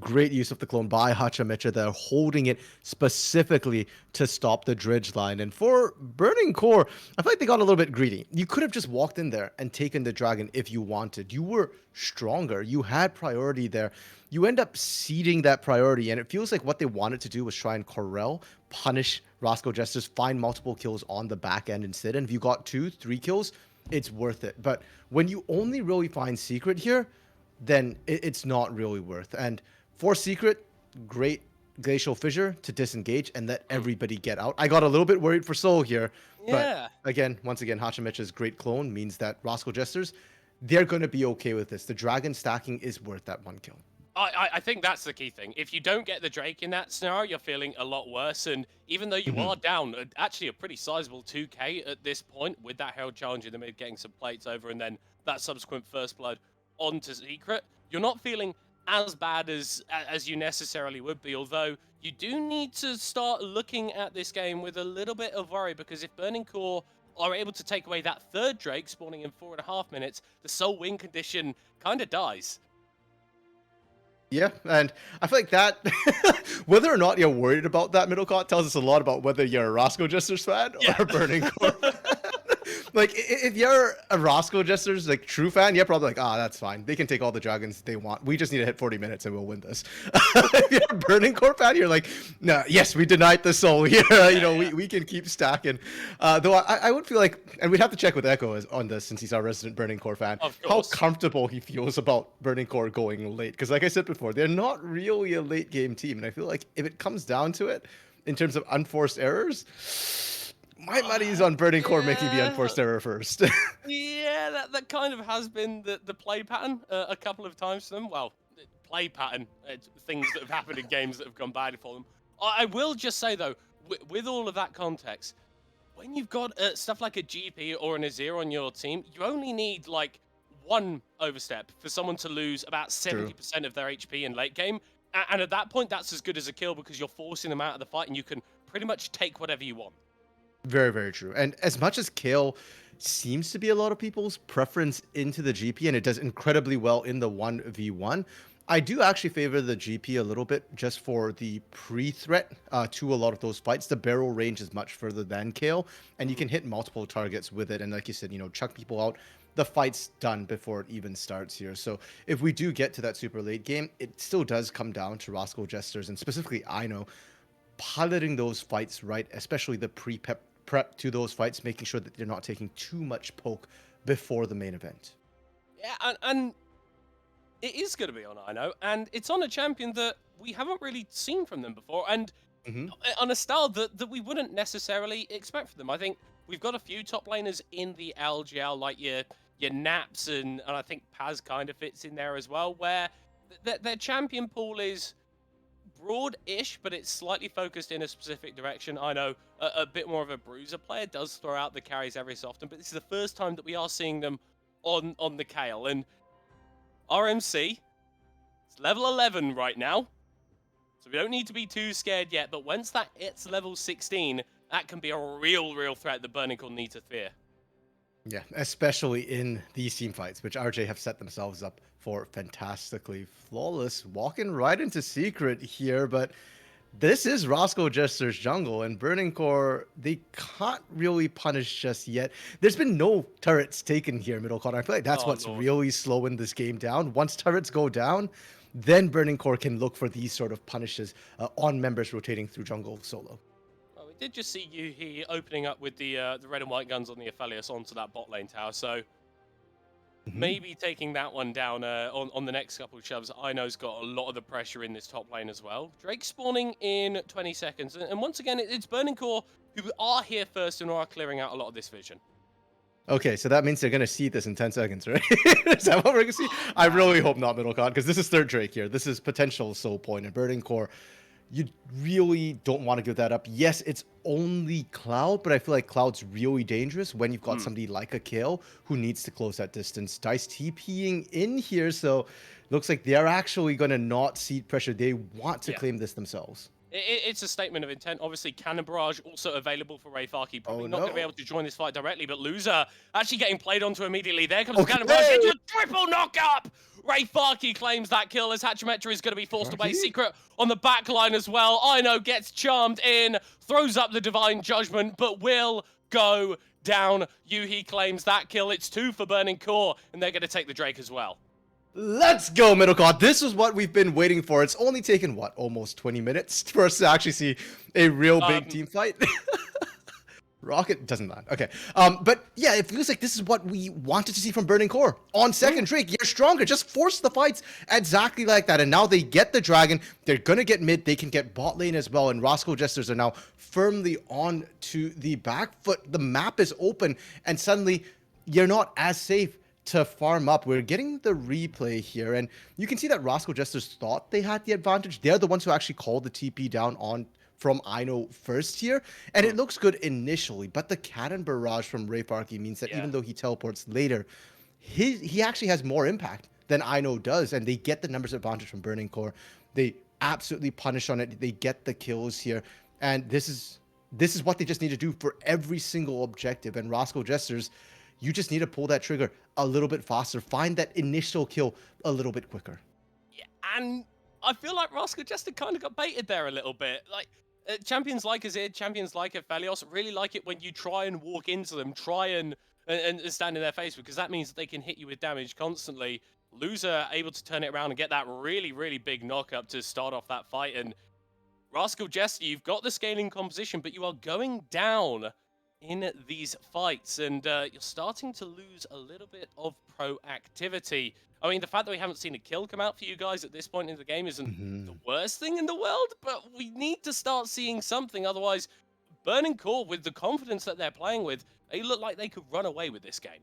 Great use of the clone by Hachamecha. They're holding it specifically to stop the dredge line. And for Burning Core, I feel like they got a little bit greedy. You could have just walked in there and taken the dragon if you wanted. You were stronger. You had priority there. You end up ceding that priority, and it feels like what they wanted to do was try and corral, punish Rascal Jesters, find multiple kills on the back end instead. And if you got 2-3 kills, it's worth it. But when you only really find Secret here, then it's not really worth. And for Secret, great Glacial Fissure to disengage and let everybody get out. I got a little bit worried for Soul here. Yeah. But again, once again, Hachamecha's great clone means that Rascal Jesters, they're going to be okay with this. The dragon stacking is worth that one kill. I think that's the key thing. If you don't get the Drake in that scenario, you're feeling a lot worse. And even though you are down, actually a pretty sizable 2k at this point with that Herald challenge in the mid, getting some plates over, and then that subsequent first blood onto Secret, you're not feeling as bad as you necessarily would be. Although you do need to start looking at this game with a little bit of worry, because if Burning Core are able to take away that third Drake spawning in 4.5 minutes, the sole win condition kind of dies. Yeah, and I feel like that, whether or not you're worried about that middle caught tells us a lot about whether you're a Rascal Jesters fan or a Burning Core fan. Like, if you're a Rascal Jesters, like, true fan, you're probably like, that's fine. They can take all the dragons they want. We just need to hit 40 minutes and we'll win this. If you're a Burning Core fan, you're like, no, yes, we denied the soul here. We can keep stacking. Though I would feel like, and we'd have to check with Echo on this since he's our resident Burning Core fan, how comfortable he feels about Burning Core going late. Because like I said before, they're not really a late game team. And I feel like if it comes down to it, in terms of unforced errors, my money's on Burning Core making the unforced error first. Yeah, that kind of has been the play pattern a couple of times for them. Well, play pattern, things that have happened in games that have gone badly for them. I will just say, though, with all of that context, when you've got stuff like a GP or an Azir on your team, you only need, like, one overstep for someone to lose about 70% of their HP in late game. And at that point, that's as good as a kill because you're forcing them out of the fight and you can pretty much take whatever you want. Very, very true. And as much as Kale seems to be a lot of people's preference into the GP, and it does incredibly well in the 1v1, I do actually favor the GP a little bit just for the pre-threat to a lot of those fights. The barrel range is much further than Kale, and you can hit multiple targets with it. And like you said, chuck people out. The fight's done before it even starts here. So if we do get to that super late game, it still does come down to Rascal Jesters, and specifically Ino, piloting those fights right, especially the prep to those fights, making sure that they're not taking too much poke before the main event. Yeah, and it is going to be on Ino, and it's on a champion that we haven't really seen from them before, and on a style that we wouldn't necessarily expect from them. I think we've got a few top laners in the LJL, like your Naps, and I think Paz kind of fits in there as well, where their champion pool is broad-ish, but it's slightly focused in a specific direction. I know a bit more of a bruiser player does throw out the carries every so often, but this is the first time that we are seeing them on the Kale. And RMC, it's level 11 right now, so we don't need to be too scared yet, but once that hits level 16, that can be a real threat that Burning Core need to fear. Yeah, especially in these team fights, which RJ have set themselves up for fantastically. Flawless, walking right into secret here, but this is Rascal Jester's jungle, and Burning Core, they can't really punish just yet. There's been no turrets taken here, middle corner. I feel like that's what's really slowing this game down. Once turrets go down, then Burning Core can look for these sort of punishes on members rotating through jungle solo. Well, we did just see Yuhi opening up with the red and white guns on the Aphelios onto that bot lane tower, so maybe taking that one down on the next couple of shoves. Ino's got a lot of the pressure in this top lane as well. Drake spawning in 20 seconds. And once again, it's Burning Core who are here first and are clearing out a lot of this vision. Okay, so that means they're going to see this in 10 seconds, right? Is that what we're going to see? I really hope not, Middlecon, because this is third Drake here. This is potential soul point. And Burning Core, you really don't want to give that up. Yes, it's only Cloud, but I feel like Cloud's really dangerous when you've got somebody like a Kale who needs to close that distance. Dice TPing in here, so looks like they're actually going to not cede pressure. They want to claim this themselves. It's a statement of intent. Obviously, Cannon Barrage also available for Rayfarki. Probably not going to be able to join this fight directly, but Loser actually getting played onto immediately. There comes the Cannon Barrage into a triple knockup! Rayfarki claims that kill as Hatchemetra is going to be forced away. Secret on the back line as well. Ino gets charmed in, throws up the Divine Judgment, but will go down. Yuhi claims that kill. It's 2 for Burning Core, and they're going to take the Drake as well. Let's go, Middle God. This is what we've been waiting for. It's only taken, what, almost 20 minutes for us to actually see a real big team fight? Rocket doesn't land. Okay. But yeah, it feels like this is what we wanted to see from Burning Core. On second Drake, you're stronger. Just force the fights exactly like that. And now they get the dragon. They're going to get mid. They can get bot lane as well. And Rascal Jesters are now firmly on to the back foot. The map is open. And suddenly, you're not as safe to farm up. We're getting the replay here, and you can see that Rascal Jesters thought they had the advantage. They're the ones who actually called the TP down on from Ino first here, and it looks good initially, but the Cannon Barrage from Rayfarki means that even though he teleports later, he actually has more impact than Ino does, and they get the numbers advantage from Burning Core. They absolutely punish on it. They get the kills here, and this is what they just need to do for every single objective. And Rascal Jesters, you just need to pull that trigger a little bit faster. Find that initial kill a little bit quicker. Yeah, and I feel like Rascal Jester kind of got baited there a little bit. Like, champions like Azir, champions like Aphelios really like it when you try and walk into them, try and stand in their face, because that means that they can hit you with damage constantly. Loser able to turn it around and get that really big knock-up to start off that fight. And Rascal Jester, you've got the scaling composition, but you are going down in these fights, and you're starting to lose a little bit of proactivity. I mean, the fact that we haven't seen a kill come out for you guys at this point in the game isn't the worst thing in the world, but we need to start seeing something. Otherwise, Burning Core, with the confidence that they're playing with, they look like they could run away with this game.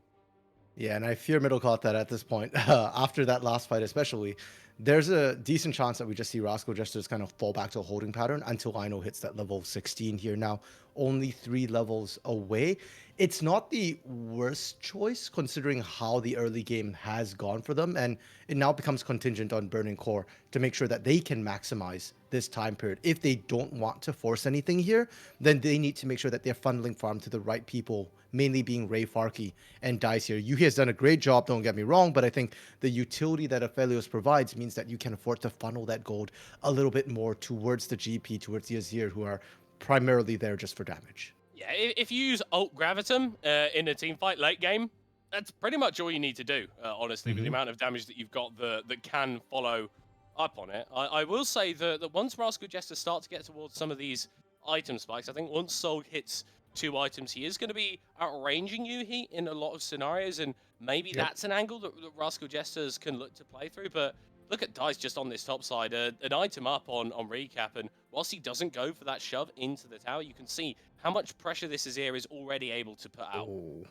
Yeah, and I fear Middlecott that at this point, after that last fight especially, there's a decent chance that we just see Rascal Jesters kind of fall back to a holding pattern until Ino hits that level 16 here now. Only 3 levels away. it's not the worst choice considering how the early game has gone for them, and it now becomes contingent on Burning Core to make sure that they can maximize this time period. If they don't want to force anything here, then they need to make sure that they're funneling farm to the right people, mainly being Ray Farkey and Dice here. Yuhi has done a great job, don't get me wrong, but I think the utility that Aphelios provides means that you can afford to funnel that gold a little bit more towards the GP, towards the Azir, who are primarily there just for damage. Yeah, if you use Alt Gravitum in a team fight late game, that's pretty much all you need to do, honestly, with the amount of damage that you've got that can follow up on it. I will say that once Rascal Jester start to get towards some of these item spikes, I think once Soul hits 2 items, he is going to be outranging Yuhi in a lot of scenarios, and maybe that's an angle that Rascal Jesters can look to play through, but look at Dice just on this top side, an item up on Recap, and whilst he doesn't go for that shove into the tower, you can see how much pressure this Azir is already able to put out. Oh.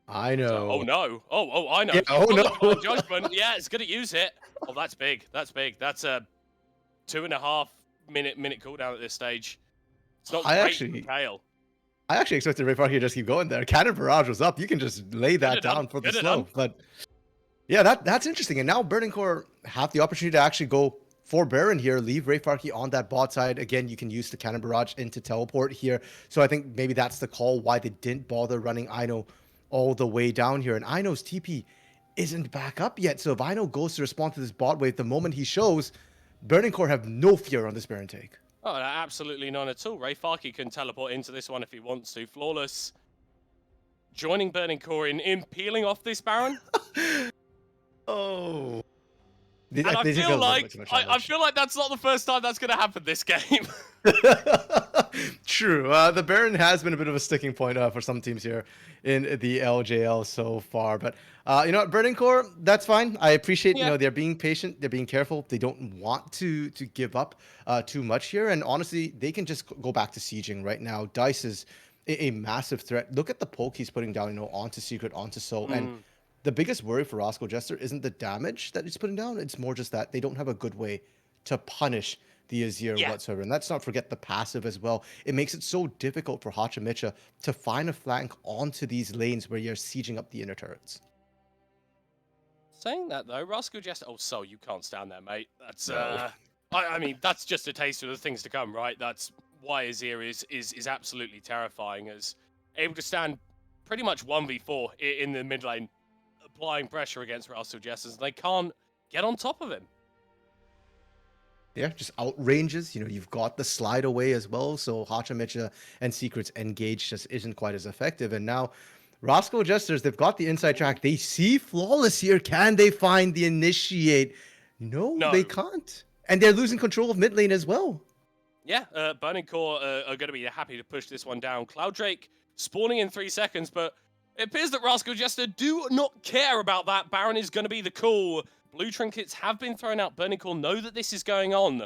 I know. So, oh no. Oh, I know. Yeah, oh no. Divine Judgment. Yeah, it's going to use it. Oh, that's big. That's big. That's a 2.5 minute cooldown at this stage. It's not great for Kale. I actually expected Ray Farkey to just keep going there. Cannon Barrage was up. You can just lay that down for the slow. But yeah, that's interesting. And now Burning Core have the opportunity to actually go for Baron here, leave Ray Farkey on that bot side. Again, you can use the Cannon Barrage into teleport here. So I think maybe that's the call why they didn't bother running Ino all the way down here. And Ino's TP isn't back up yet. So if Ino goes to respond to this bot wave the moment he shows, Burning Core have no fear on this Baron take. Oh, absolutely none at all. Ray Farkey can teleport into this one if he wants to. Flawless joining Burning Core in peeling off this Baron. Oh. And I feel like that's not the first time that's going to happen this game. True. The Baron has been a bit of a sticking point for some teams here in the LJL so far. But you know what, Burning Core, that's fine. I appreciate, you know, they're being patient. They're being careful. They don't want to give up too much here. And honestly, they can just go back to sieging right now. Dice is a massive threat. Look at the poke he's putting down, you know, onto Secret, onto Soul. And the biggest worry for Rascal Jester isn't the damage that he's putting down. It's more just that they don't have a good way to punish the Azir whatsoever. And let's not forget the passive as well. It makes it so difficult for Hachimicha to find a flank onto these lanes where you're sieging up the inner turrets. Saying that though, Rascal Jester, oh, so you can't stand there, mate. That's I mean, that's just a taste of the things to come, right? That's why Azir is absolutely terrifying, as able to stand pretty much 1v4 in the mid lane, applying pressure against Rascal Jesters, and they can't get on top of him. Yeah, just outranges. You know, you've got the slide away as well, so Hachimicha and Secret's engage just isn't quite as effective. And now, Rascal Jesters, they've got the inside track. They see Flawless here. Can they find the initiate? No, they can't. And they're losing control of mid lane as well. Yeah, Burning Core are going to be happy to push this one down. Cloud Drake spawning in 3 seconds, but it appears that Rascal Jester do not care about that. Baron is going to be the call. Blue trinkets have been thrown out. Burning Core know that this is going on,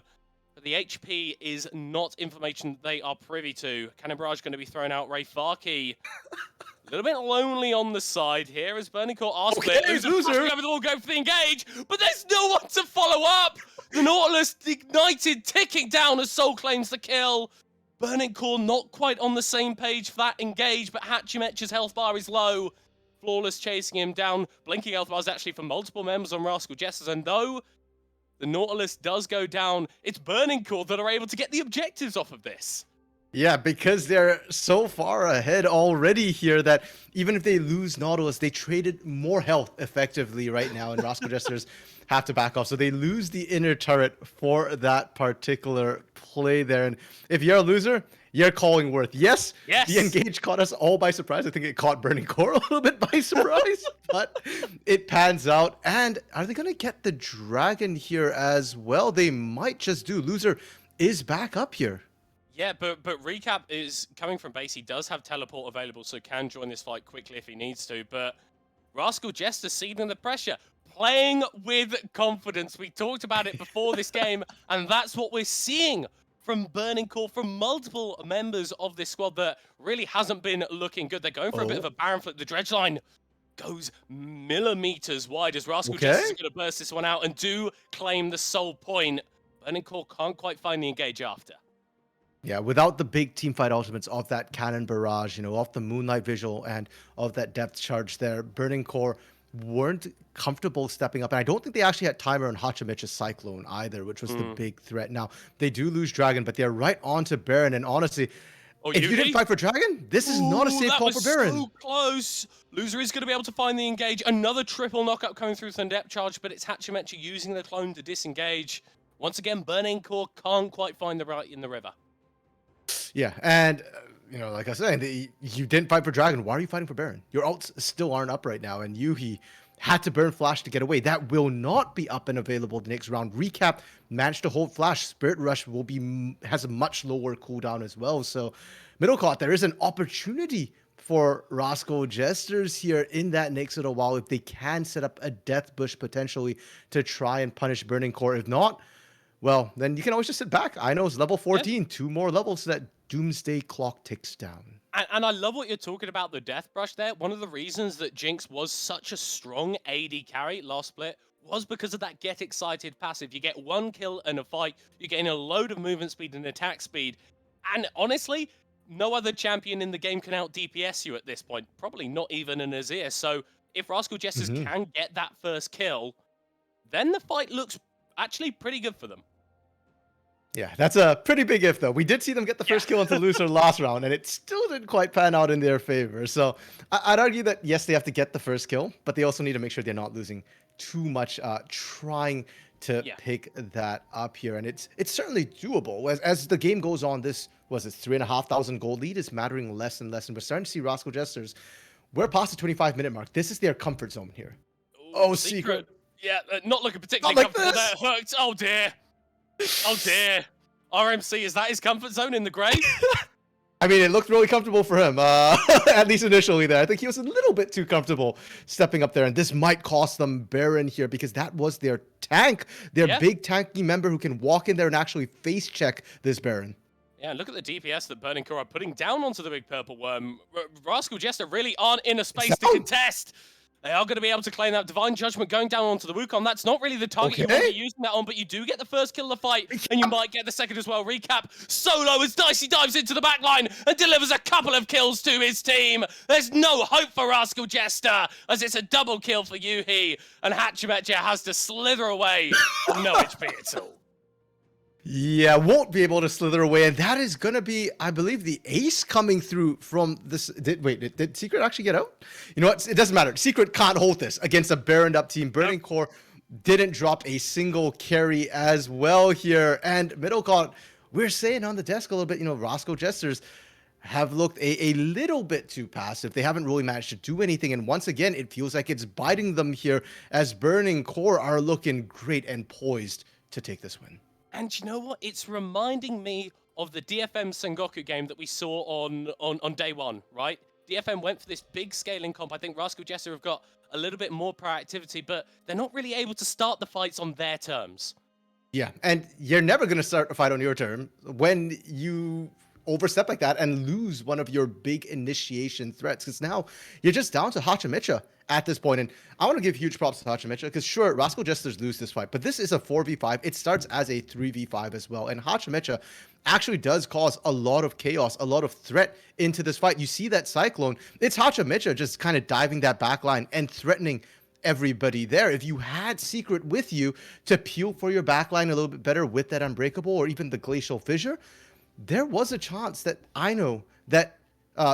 but the HP is not information they are privy to. Cannon Barrage going to be thrown out. Ray Farkey, a little bit lonely on the side here as Burning Core are split. Loser over the wall, go for the engage, but there's no one to follow up. The Nautilus ignited, ticking down as Soul claims the kill. Burning Core not quite on the same page for that engage, but Hachimecha's health bar is low. Flawless chasing him down. Blinking health bars actually for multiple members on Rascal Jesters, and though the Nautilus does go down, it's Burning Core that are able to get the objectives off of this. Yeah, because they're so far ahead already here that even if they lose Nautilus, they traded more health effectively right now, and Rascal Jesters have to back off. So they lose the inner turret for that particular play there. And if you're a loser, you're calling worth. Yes, the engage caught us all by surprise. I think it caught Burning Core a little bit by surprise, but it pans out. And are they going to get the dragon here as well? They might just do. Loser is back up here. Yeah, but Recap is coming from base. He does have teleport available, so can join this fight quickly if he needs to. But Rascal Jester seeding the pressure, playing with confidence. We talked about it before this game, and that's what we're seeing from Burning Core, from multiple members of this squad that really hasn't been looking good. They're going for a bit of a Baron flip. The dredge line goes millimeters wide as Rascal Jester is going to burst this one out and do claim the Soul point. Burning Core can't quite find the engage after. Yeah, without the big team fight ultimates of that cannon barrage, of the moonlight visual and of that depth charge there, Burning Core weren't comfortable stepping up. And I don't think they actually had timer on Hachimicha's Cyclone either, which was the big threat. Now, they do lose Dragon, but they're right on to Baron. And honestly, if you didn't fight for Dragon, this is not a safe call for Baron. So close. Loser is going to be able to find the engage. Another triple knockup coming through from the depth charge, but it's Hachimicha using the clone to disengage. Once again, Burning Core can't quite find the right in the river. Yeah, and like I was saying, you didn't fight for Dragon. Why are you fighting for Baron? Your ults still aren't up right now, and Yuhi had to burn Flash to get away. That will not be up and available the next round. Recap managed to hold Flash. Spirit Rush has a much lower cooldown as well. So, middle court, there is an opportunity for Rascal Jesters here in that next little while if they can set up a Death Bush potentially to try and punish Burning Core. If not, well, then you can always just sit back. I know it's level 14, 2 more levels so that Doomsday clock ticks down. And I love what you're talking about, the Death Brush there. One of the reasons that Jinx was such a strong AD carry last split was because of that Get Excited passive. You get one kill in a fight, you gain a load of movement speed and attack speed. And honestly, no other champion in the game can out DPS you at this point. Probably not even an Azir. So if Rascal Jesters can get that first kill, then the fight looks actually pretty good for them. Yeah, that's a pretty big if, though. We did see them get the first kill into loser last round, and it still didn't quite pan out in their favor. So I'd argue that, yes, they have to get the first kill, but they also need to make sure they're not losing too much trying to pick that up here. And it's certainly doable. As the game goes on, this 3,500 gold lead is mattering less and less. And we're starting to see Rascal Jesters. We're past the 25-minute mark. This is their comfort zone here. Oh, Secret. Yeah, not looking particularly comfortable there. Hooked. Oh, dear. Oh dear. RMC, is that his comfort zone in the grave? I mean, it looked really comfortable for him, at least initially there. I think he was a little bit too comfortable stepping up there, and this might cost them Baron here because that was their tank, their big tanky member who can walk in there and actually face check this Baron. Yeah, look at the DPS that Burning Core are putting down onto the big purple worm. Rascal Jester really aren't in a space to contest. They are going to be able to claim that Divine Judgment going down onto the Wukong. That's not really the target you want to be using that on, but you do get the first kill of the fight, and you might get the second as well. Recap, solo as Dicey dives into the back line and delivers a couple of kills to his team. There's no hope for Rascal Jester, as it's a double kill for Yuhi, and Hachimicha has to slither away with no HP at all. Yeah, won't be able to slither away, and that is going to be, I believe, the ace coming through from this. Did Secret actually get out? You know what? It doesn't matter. Secret can't hold this against a Baroned up team. Burning Core didn't drop a single carry as well here, and middle court, we're saying on the desk a little bit, Rascal Jesters have looked a little bit too passive. They haven't really managed to do anything, and once again, it feels like it's biting them here as Burning Core are looking great and poised to take this win. And you know what? It's reminding me of the DFM Sengoku game that we saw on day one, right? DFM went for this big scaling comp. I think Rascal Jester have got a little bit more proactivity, but they're not really able to start the fights on their terms. Yeah, and you're never going to start a fight on your term when you overstep like that and lose one of your big initiation threats, because now you're just down to Hachimicha at this point. And I want to give huge props to Hachimicha because sure, Rascal Jesters lose this fight, but this is a 4v5. It starts as a 3v5 as well, and Hachimicha actually does cause a lot of chaos, a lot of threat into this fight. You see that Cyclone, it's Hachimicha just kind of diving that back line and threatening everybody there. If you had Secret with you to peel for your backline a little bit better with that Unbreakable or even the Glacial Fissure, there was a chance that I know that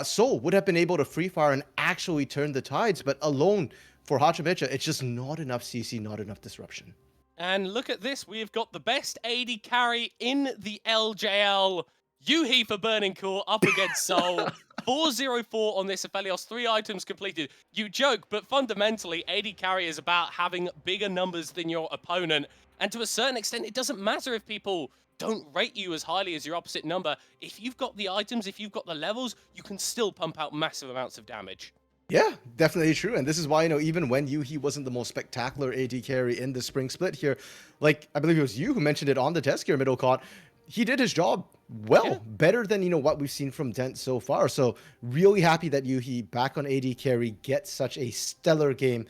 Soul would have been able to free fire and actually turn the tides, but alone for Hachimicha, it's just not enough CC, not enough disruption. And look at this, we've got the best AD carry in the LJL. Yuhi for Burning Core up against Soul. 404 on this Aphelios, 3 items completed. You joke, but fundamentally, AD carry is about having bigger numbers than your opponent. And to a certain extent, it doesn't matter if people don't rate you as highly as your opposite number. If you've got the items, if you've got the levels, you can still pump out massive amounts of damage. Yeah, definitely true. And this is why, even when Yuhi wasn't the most spectacular AD carry in the spring split here, like, I believe it was you who mentioned it on the desk here, middle court, he did his job well, Yeah. better than, what we've seen from Dent so far. So really happy that Yuhi back on AD carry gets such a stellar game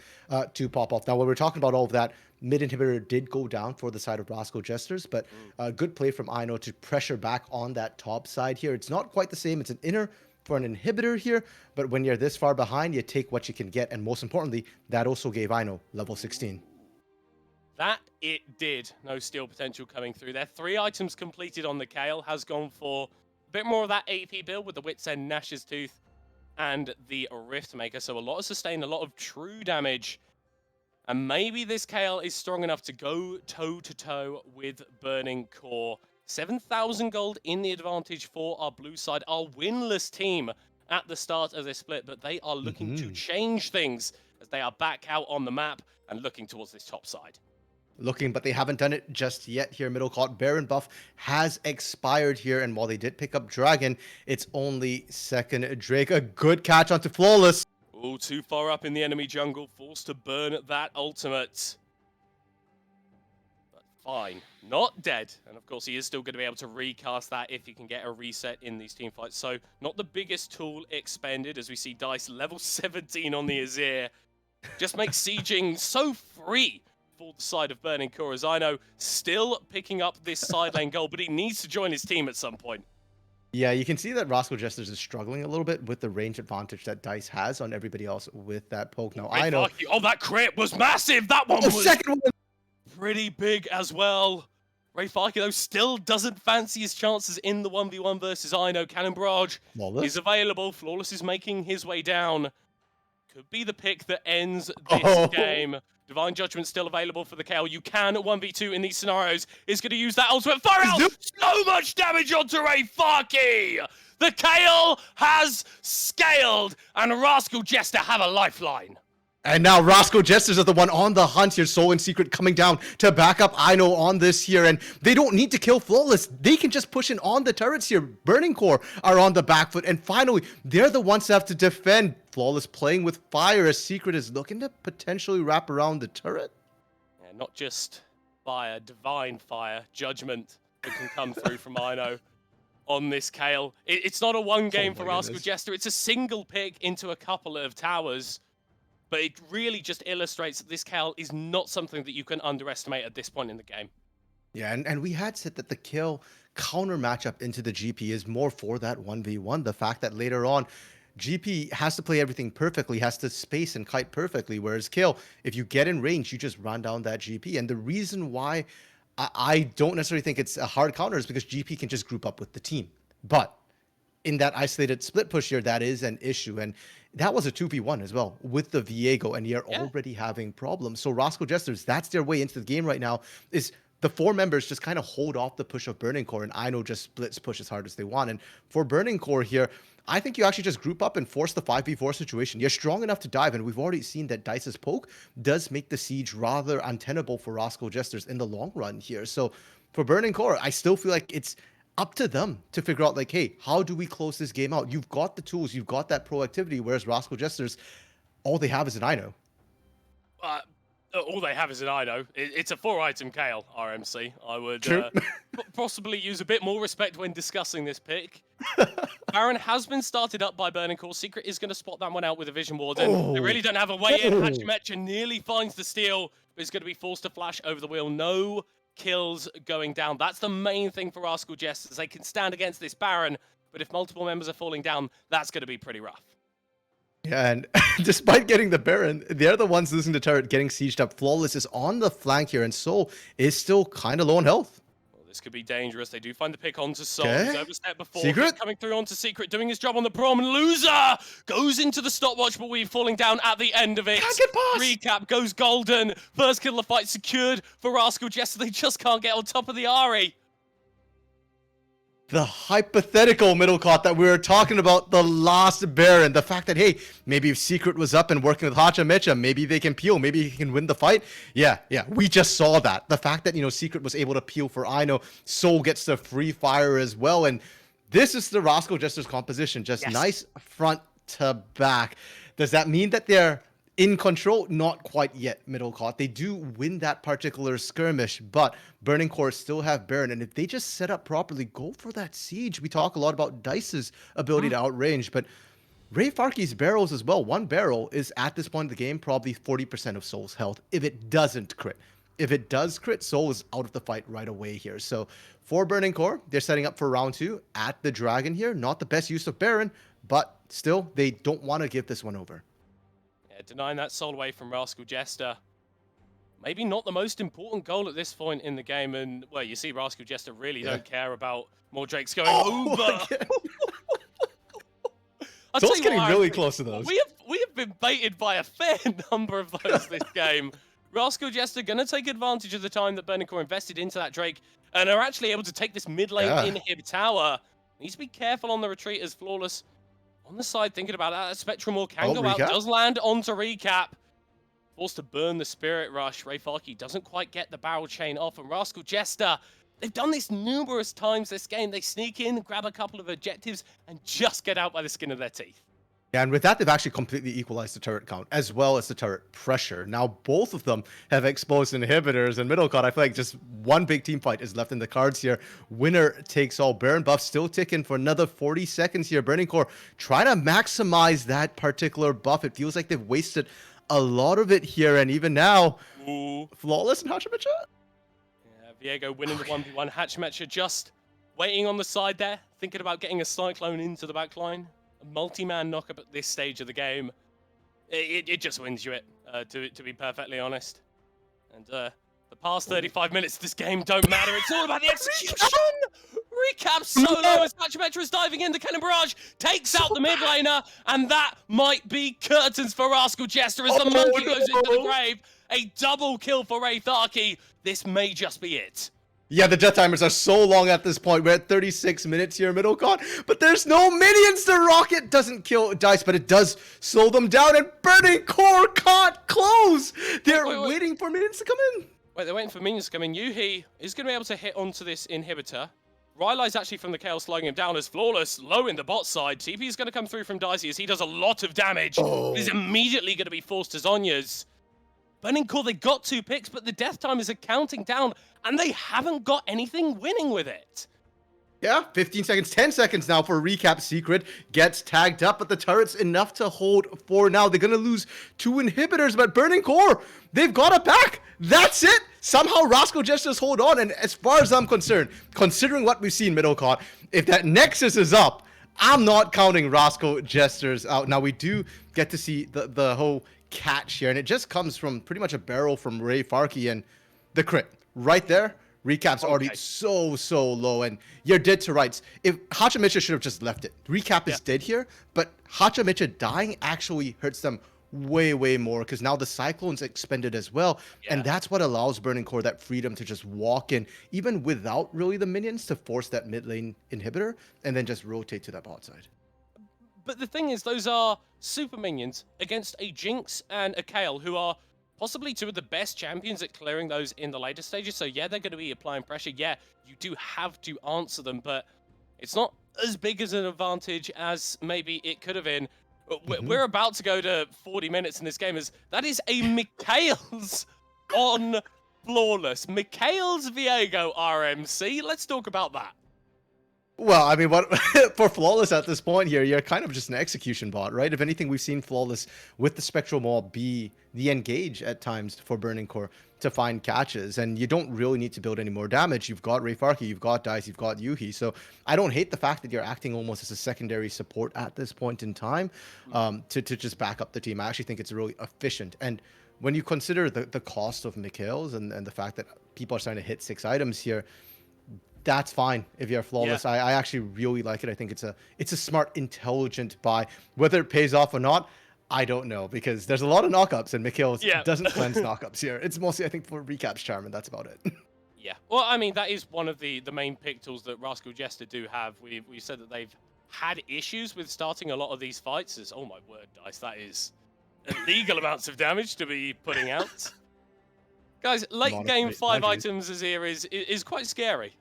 to pop off. Now, when we're talking about all of that, mid inhibitor did go down for the side of Rascal Jesters, but good play from Ino to pressure back on that top side here. It's not quite the same. It's an inner for an inhibitor here, but when you're this far behind, you take what you can get. And most importantly, that also gave Ino level 16. That it did. No steal potential coming through there. 3 items completed on the Kale. Has gone for a bit more of that AP build with the Wit's End, Nash's Tooth, and the Rift Maker. So a lot of sustain, a lot of true damage. And maybe this Kale is strong enough to go toe-to-toe with Burning Core. 7,000 gold in the advantage for our blue side. Our winless team at the start of this split, but they are looking to change things as they are back out on the map and looking towards this top side. Looking, but they haven't done it just yet here. Middle court Baron buff has expired here, and while they did pick up Dragon, it's only second Drake. A good catch onto Flawless. Oh, too far up in the enemy jungle, forced to burn that ultimate. But fine, not dead. And of course, he is still going to be able to recast that if he can get a reset in these team fights. So, not the biggest tool expended, as we see Dice level 17 on the Azir. Just makes sieging so free for the side of Burning Core, as I know, still picking up this side lane goal, but he needs to join his team at some point. Yeah, you can see that Rascal Jesters is struggling a little bit with the range advantage that Dice has on everybody else with that poke. Now, I know. Oh, that crit was massive! That one was second one. Pretty big as well. Ray Farky, though, still doesn't fancy his chances in the 1v1 versus Ino. Cannon Barrage is available. Flawless is making his way down. Could be the pick that ends this game. Divine Judgment still available for the KO. You can 1v2 in these scenarios. Is going to use that ultimate fire out. So much damage onto Ray Farky. The KO has scaled, and Rascal Jester have a lifeline. And now Rascal Jesters are the one on the hunt here. Soul and Secret coming down to back up Ino on this here. And they don't need to kill Flawless. They can just push in on the turrets here. Burning Core are on the back foot. And finally, they're the ones that have to defend. Flawless playing with fire as Secret is looking to potentially wrap around the turret. Yeah, not just fire, divine fire, judgment that can come through from Ino on this Kale. It's not a one game for Rascal Jester. It's a single pick into a couple of towers. But it really just illustrates that this Kale is not something that you can underestimate at this point in the game. Yeah, and we had said that the kill counter matchup into the GP is more for that 1v1. The fact that later on, GP has to play everything perfectly, has to space and kite perfectly, whereas kill, if you get in range, you just run down that GP. And the reason why I don't necessarily think it's a hard counter is because GP can just group up with the team. But in that isolated split push here, that is an issue. And that was a 2v1 as well with the Viego, and you're already having problems. So Rascal Jesters, that's their way into the game right now, is the 4 members just kind of hold off the push of Burning Core, and Ino just splits push as hard as they want. And for Burning Core here, I think you actually just group up and force the 5v4 situation. You're strong enough to dive, and we've already seen that Dice's poke does make the siege rather untenable for Rascal Jesters in the long run here. So for Burning Core, I still feel like it's up to them to figure out, like, hey, how do we close this game out? You've got the tools, you've got that proactivity, whereas Rascal Jesters, all they have is an Ino. All they have is an Ino. It's a 4-item Kale, RMC. I would possibly use a bit more respect when discussing this pick. Baron has been started up by Burning Core. Secret is going to spot that one out with a Vision Warden. They really don't have a way in. Hachimecha nearly finds the steal, but is going to be forced to flash over the wheel. No kills going down. That's the main thing for Rascal Jesters. They can stand against this Baron, but if multiple members are falling down, that's going to be pretty rough. Yeah, and despite getting the Baron, they're the ones losing the turret, getting sieged up. Flawless is on the flank here, and Soul is still kind of low on health. Well, this could be dangerous. They do find the pick onto Soul. He's overstepped before. Secret coming through onto Secret, doing his job on the Brom. Loser goes into the stopwatch, but we're falling down at the end of it. Can't get past. Recap goes golden. First kill of the fight secured for Rascal Jester. They just can't get on top of the Ari. The hypothetical middle caught that we were talking about, the last Baron. The fact that, hey, maybe if Secret was up and working with Hachimecha, maybe they can peel, maybe he can win the fight. Yeah, we just saw that. The fact that, Secret was able to peel for Ino, Soul gets the free fire as well. And this is the Rascal Jester's composition, just nice front to back. Does that mean that they're in control, not quite yet, middle court. They do win that particular skirmish, but Burning Core still have Baron, and if they just set up properly, go for that siege. We talk a lot about Dice's ability to outrange, but Ray Farkey's barrels as well. One barrel is, at this point in the game, probably 40% of Soul's health if it doesn't crit. If it does crit, Soul is out of the fight right away here. So for Burning Core, they're setting up for round 2 at the Dragon here. Not the best use of Baron, but still, they don't want to give this one over. Yeah, denying that Soul away from Rascal Jester. Maybe not the most important goal at this point in the game. And, well, you see Rascal Jester really don't care about more Drakes going over. Soul's getting really close to those. We have been baited by a fair number of those this game. Rascal Jester going to take advantage of the time that Burning Core invested into that Drake and are actually able to take this mid lane inhib tower. Needs to be careful on the retreat as Flawless on the side thinking about that. Spectrum Wall can go out, does land onto Recap. Forced to burn the Spirit Rush. Ray Farkey doesn't quite get the barrel chain off, and Rascal Jester, they've done this numerous times this game. They sneak in, grab a couple of objectives, and just get out by the skin of their teeth. Yeah, and with that, they've actually completely equalized the turret count, as well as the turret pressure. Now, both of them have exposed inhibitors, and middle cut, I feel like just one big team fight is left in the cards here. Winner takes all. Baron buff still ticking for another 40 seconds here. Burning Core trying to maximize that particular buff. It feels like they've wasted a lot of it here, and even now, Flawless and Hachimecha? Yeah, Viego winning the 1v1. Hachimecha just waiting on the side there, thinking about getting a Cyclone into the backline. A multi-man knockup at this stage of the game. It just wins you it, to be perfectly honest. And the past 35 minutes of this game don't matter. It's all about the execution! Recap solo as Hachimetra is diving in. The Cannon Barrage takes out the mid laner, and that might be curtains for Rascal Jester as the monkey goes into the grave. A double kill for Ray Farkey. This may just be it. Yeah, the death timers are so long at this point. We're at 36 minutes here, middle con, but there's no minions. The rocket doesn't kill Dice, but it does slow them down, and Burning Core can't close. They're waiting for minions to come in. Wait, they're waiting for minions to come in. Yuhi is going to be able to hit onto this inhibitor. Rylai's actually from the KL slowing him down as Flawless low in the bot side. TP is going to come through from Dicey as he does a lot of damage. He's immediately going to be forced to Zhonya's. Burning Core, they got 2 picks, but the death timers are counting down, and they haven't got anything winning with it. Yeah, 15 seconds, 10 seconds now for Recap. Secret gets tagged up, but the turret's enough to hold for now. They're going to lose 2 inhibitors, but Burning Core, they've got it back. That's it. Somehow Rascal Jesters hold on, and as far as I'm concerned, considering what we've seen middle court, if that Nexus is up, I'm not counting Rascal Jesters out. Now, we do get to see the whole catch here, and it just comes from pretty much a barrel from Ray Farkey, and the crit right there. Recap's already so low, and you're dead to rights. If Hachimecha should have just left it. Recap is dead here, but Hachimecha dying actually hurts them way more, because now the Cyclone's expended as well, and that's what allows Burning Core that freedom to just walk in, even without really the minions, to force that mid lane inhibitor, and then just rotate to that bot side. But the thing is, those are super minions against a Jinx and a Kayle, who are possibly 2 of the best champions at clearing those in the later stages. So yeah, they're going to be applying pressure. Yeah, you do have to answer them, but it's not as big as an advantage as maybe it could have been. We're about to go to 40 minutes in this game. That is a Mikhail's on Flawless. Mikhail's Viego RMC. Let's talk about that. Well, I mean, what for Flawless at this point here, you're kind of just an execution bot, right? If anything, we've seen Flawless with the Spectral Maul be the engage at times for Burning Core to find catches, and you don't really need to build any more damage. You've got Ray Farkey, you've got Dice, you've got Yuhi, so I don't hate the fact that you're acting almost as a secondary support at this point in time to just back up the team. I actually think it's really efficient, and when you consider the cost of Mikhail's and the fact that people are starting to hit 6 items here, that's fine if you're Flawless. I actually really like it. I think it's a smart, intelligent buy. Whether it pays off or not, I don't know, because there's a lot of knockups, and Mikhail doesn't cleanse knockups here. It's mostly, I think, for Recap's charm, and that's about it. Yeah. Well, I mean, that is one of the main pick tools that Rascal Jester do have. We said that they've had issues with starting a lot of these fights. Oh my word, Dice, that is illegal amounts of damage to be putting out. Guys, late game 5 items Azir is quite scary.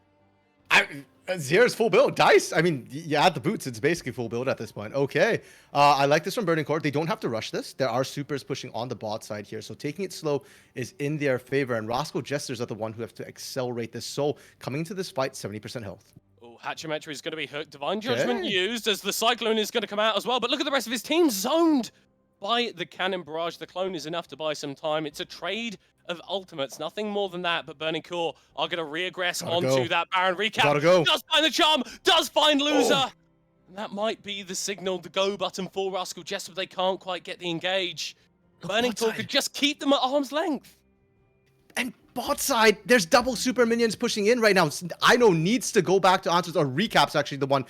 Zier's full build. Dice, I mean, you add the boots, it's basically full build at this point. Okay. I like this from Burning Core. They don't have to rush this. There are supers pushing on the bot side here, so taking it slow is in their favor, and Rascal Jesters are the one who have to accelerate this. So coming into this fight, 70% health. Oh, Hatchemetry is going to be hooked. Divine Judgment used as the Cyclone is going to come out as well, but look at the rest of his team zoned by the Cannon Barrage. The Clone is enough to buy some time. It's a trade of ultimates, nothing more than that, but Burning Core are going to reaggress onto that Baron recap. Gotta go. Does find the charm, does find loser. And that might be the signal, the go button for Rascal Jester, but they can't quite get the engage. Burning Core could just keep them at arm's length. And bot side, there's double super minions pushing in right now. I know needs to go back to answers, or recaps actually the one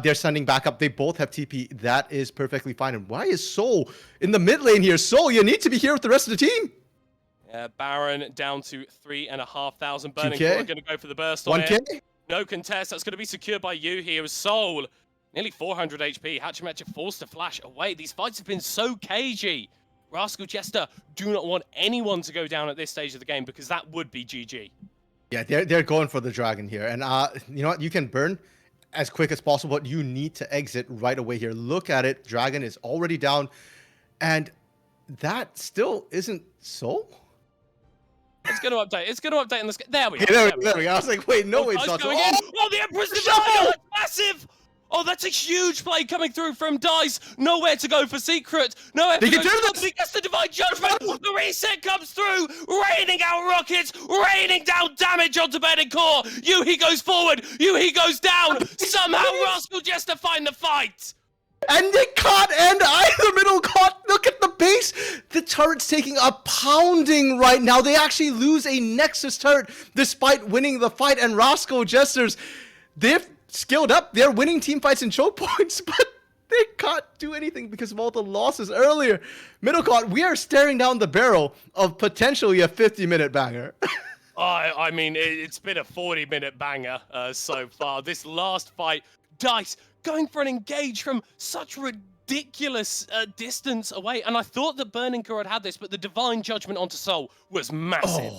they're sending back up. They both have TP. That is perfectly fine. And why is Soul in the mid lane here? Soul, you need to be here with the rest of the team. Baron down to 3,500. Burning Core are going to go for the burst on 1K? it. No contest. That's going to be secured by you here. Soul, nearly 400 HP. Hatchemetry forced to flash away. These fights have been so cagey. Rascal Jester do not want anyone to go down at this stage of the game because that would be GG. Yeah, they're going for the dragon here. And you know what? You can burn as quick as possible, but you need to exit right away here. Look at it. Dragon is already down. And that still isn't Soul? It's going to update. It's going to update in the... There we go. There we go. I was like, wait, no, it's not going in. Oh, the Emperor's Divine! Oh, that's massive! Oh, that's a huge play coming through from Dice. Nowhere to go for Secret. Nowhere to go. He gets the Divine Judgment. The reset comes through, raining out rockets, raining down damage onto Burning Core. He goes forward. He goes down. Somehow Rascal Jester find the fight. And they can't end either. Middle caught. Look at the base. The turret's taking a pounding right now. They actually lose a Nexus turret despite winning the fight. And Rascal Jesters, they've skilled up. They're winning team fights and choke points, but they can't do anything because of all the losses earlier. Middlecott, we are staring down the barrel of potentially a 50-minute banger. I mean, it's been a 40-minute banger so far. This last fight, Dice going for an engage from such ridiculous distance away. And I thought that Burning Core had this, but the Divine Judgment onto Soul was massive.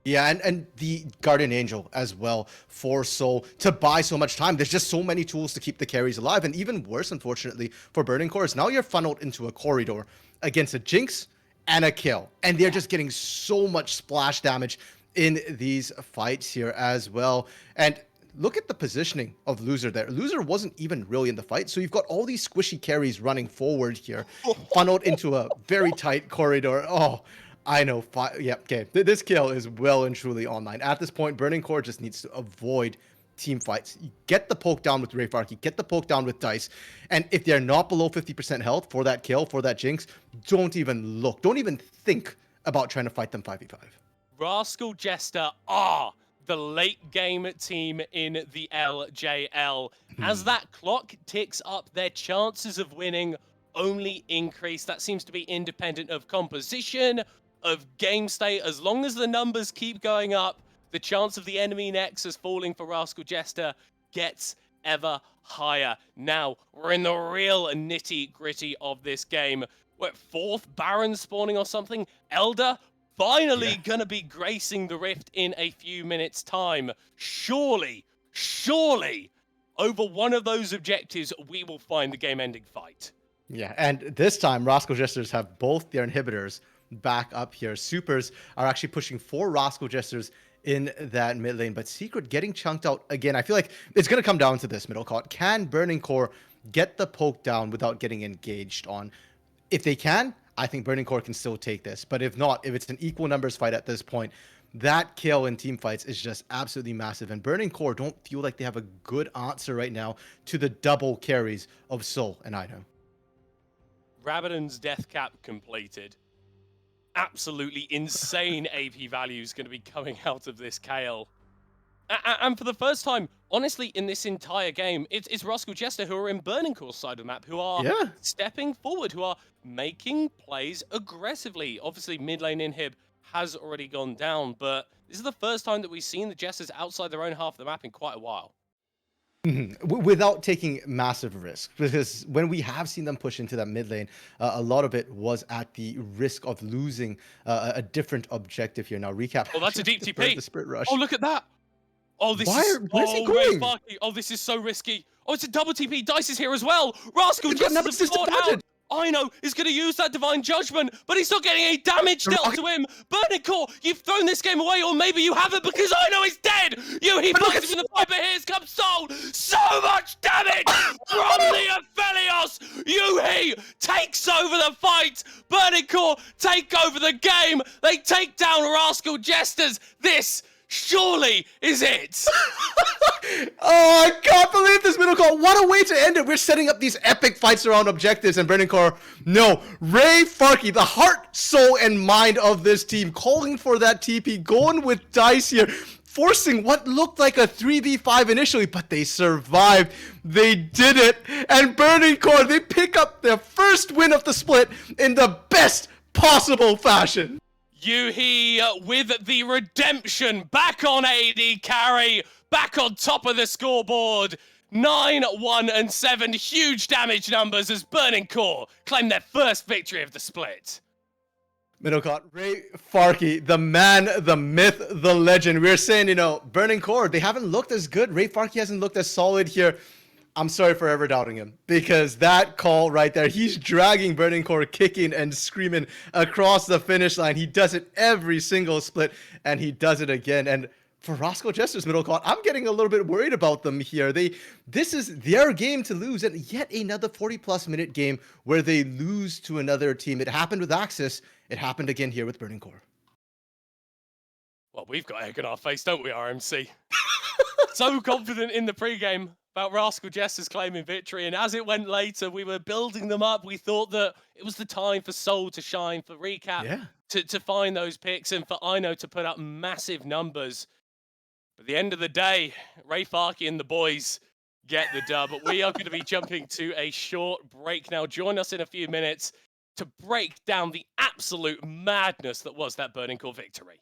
Yeah, and the Guardian Angel as well for Soul to buy so much time. There's just so many tools to keep the carries alive. And even worse, unfortunately, for Burning Core is now you're funneled into a corridor against a Jinx and a kill. And they're just getting so much splash damage in these fights here as well. And look at the positioning of Loser there. Loser wasn't even really in the fight. So you've got all these squishy carries running forward here, funneled into a very tight corridor. Oh, I know. Yeah, okay. This kill is well and truly online. At this point, Burning Core just needs to avoid team fights. Get the poke down with Rayfarky, get the poke down with Dice. And if they're not below 50% health for that kill, for that Jinx, don't even look. Don't even think about trying to fight them 5v5. Rascal Jester are the late game team in the LJL. As that clock ticks up, their chances of winning only increase. That seems to be independent of composition, of game state. As long as the numbers keep going up, the chance of the enemy Nexus falling for Rascal Jester gets ever higher. Now, we're in the real nitty-gritty of this game. We're at 4th Baron spawning or something. Elder finally gonna be gracing the Rift in a few minutes' time. Surely, over one of those objectives, we will find the game-ending fight. Yeah, and this time, Rascal Jesters have both their inhibitors back up here. Supers are actually pushing 4 Rascal Jesters in that mid lane, but Secret getting chunked out again. I feel like it's going to come down to this, Middlecott. Can Burning Core get the poke down without getting engaged on? If they can, I think Burning Core can still take this. But if not, if it's an equal numbers fight at this point, that kill in team fights is just absolutely massive. And Burning Core don't feel like they have a good answer right now to the double carries of Soul and Ido. Rabadon's death cap completed. Absolutely insane AP values going to be coming out of this Kale. And for the first time, honestly, in this entire game, it's Rascal Jester who are in Burning Core's side of the map, who are stepping forward, who are making plays aggressively. Obviously, mid lane inhib has already gone down, but this is the first time that we've seen the Jesters outside their own half of the map in quite a while. Without taking massive risks, because when we have seen them push into that mid lane, a lot of it was at the risk of losing a different objective here. Now, recap. Oh, that's a deep TP. The Spirit Rush. Oh, look at that. Oh, this Where's he Ray going? Farkey. Oh, this is so risky. Oh, it's a double TP. Dice is here as well. Rascal He's got just Nemesis fought out. disadvantage. I know is going to use that Divine Judgment, but he's not getting any damage dealt to him. Burning Core, you've thrown this game away, or maybe you haven't, because I know he's dead. He fights him in the fight, but here's comes Soul. So much damage from the Aphelios. Yuhi takes over the fight. Burning Core take over the game. They take down Rascal Jesters. This surely is it. Oh, I can't believe this middle call. What a way to end it. We're setting up these epic fights around objectives, and Burning Core, no. Ray Farkey, the heart, soul, and mind of this team, calling for that TP, going with Dice here, forcing what looked like a 3v5 initially, but they survived. They did it. And Burning Core, they pick up their first win of the split in the best possible fashion. Yuhi with the redemption, back on AD carry, back on top of the scoreboard. 9, 1, and 7, huge damage numbers as Burning Core claim their first victory of the split. Middlecott, Ray Farkey, the man, the myth, the legend. We're saying, Burning Core, they haven't looked as good. Ray Farkey hasn't looked as solid here. I'm sorry for ever doubting him, because that call right there, he's dragging Burning Core, kicking and screaming across the finish line. He does it every single split, and he does it again. And for Rascal Jester's Middlecott, I'm getting a little bit worried about them here. This is their game to lose, and yet another 40-plus minute game where they lose to another team. It happened with Axis. It happened again here with Burning Core. Well, we've got egg on our face, don't we, RMC? So confident in the pregame about Rascal Jesters claiming victory, and as it went later, we were building them up. We thought that it was the time for Soul to shine, for Recap to find those picks, and for Ino to put up massive numbers. But at the end of the day, Ray Farkey and the boys get the dub. But we are going to be jumping to a short break now. Join us in a few minutes to break down the absolute madness that was that Burning Core victory.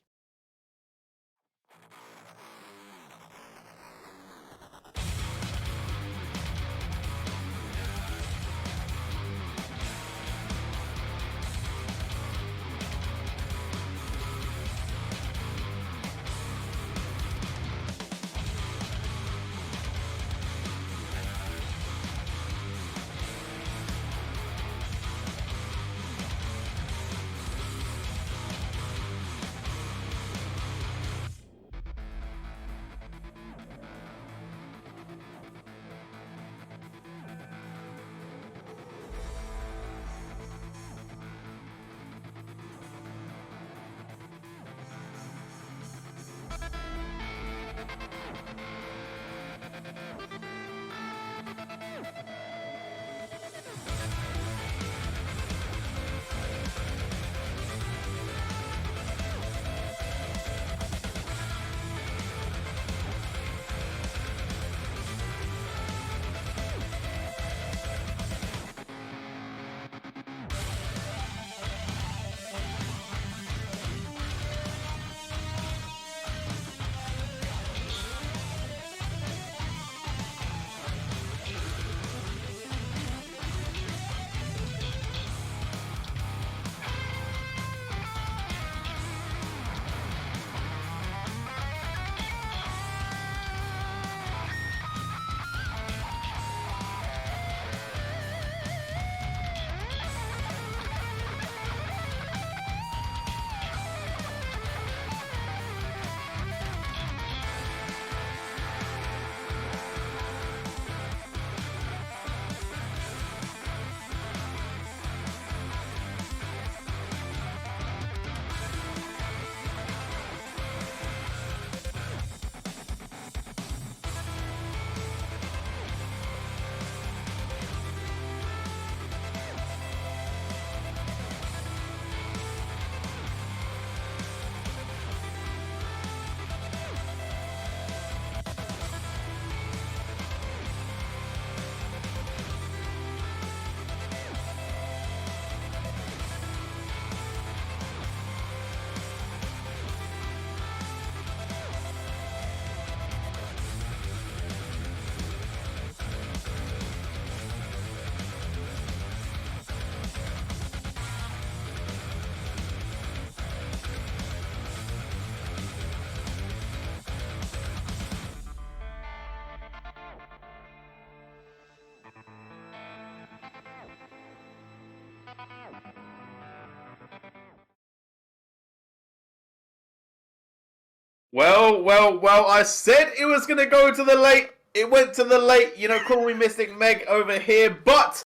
Well, I said it was going to go to the late. It went to the late. Call me Mystic Meg over here. But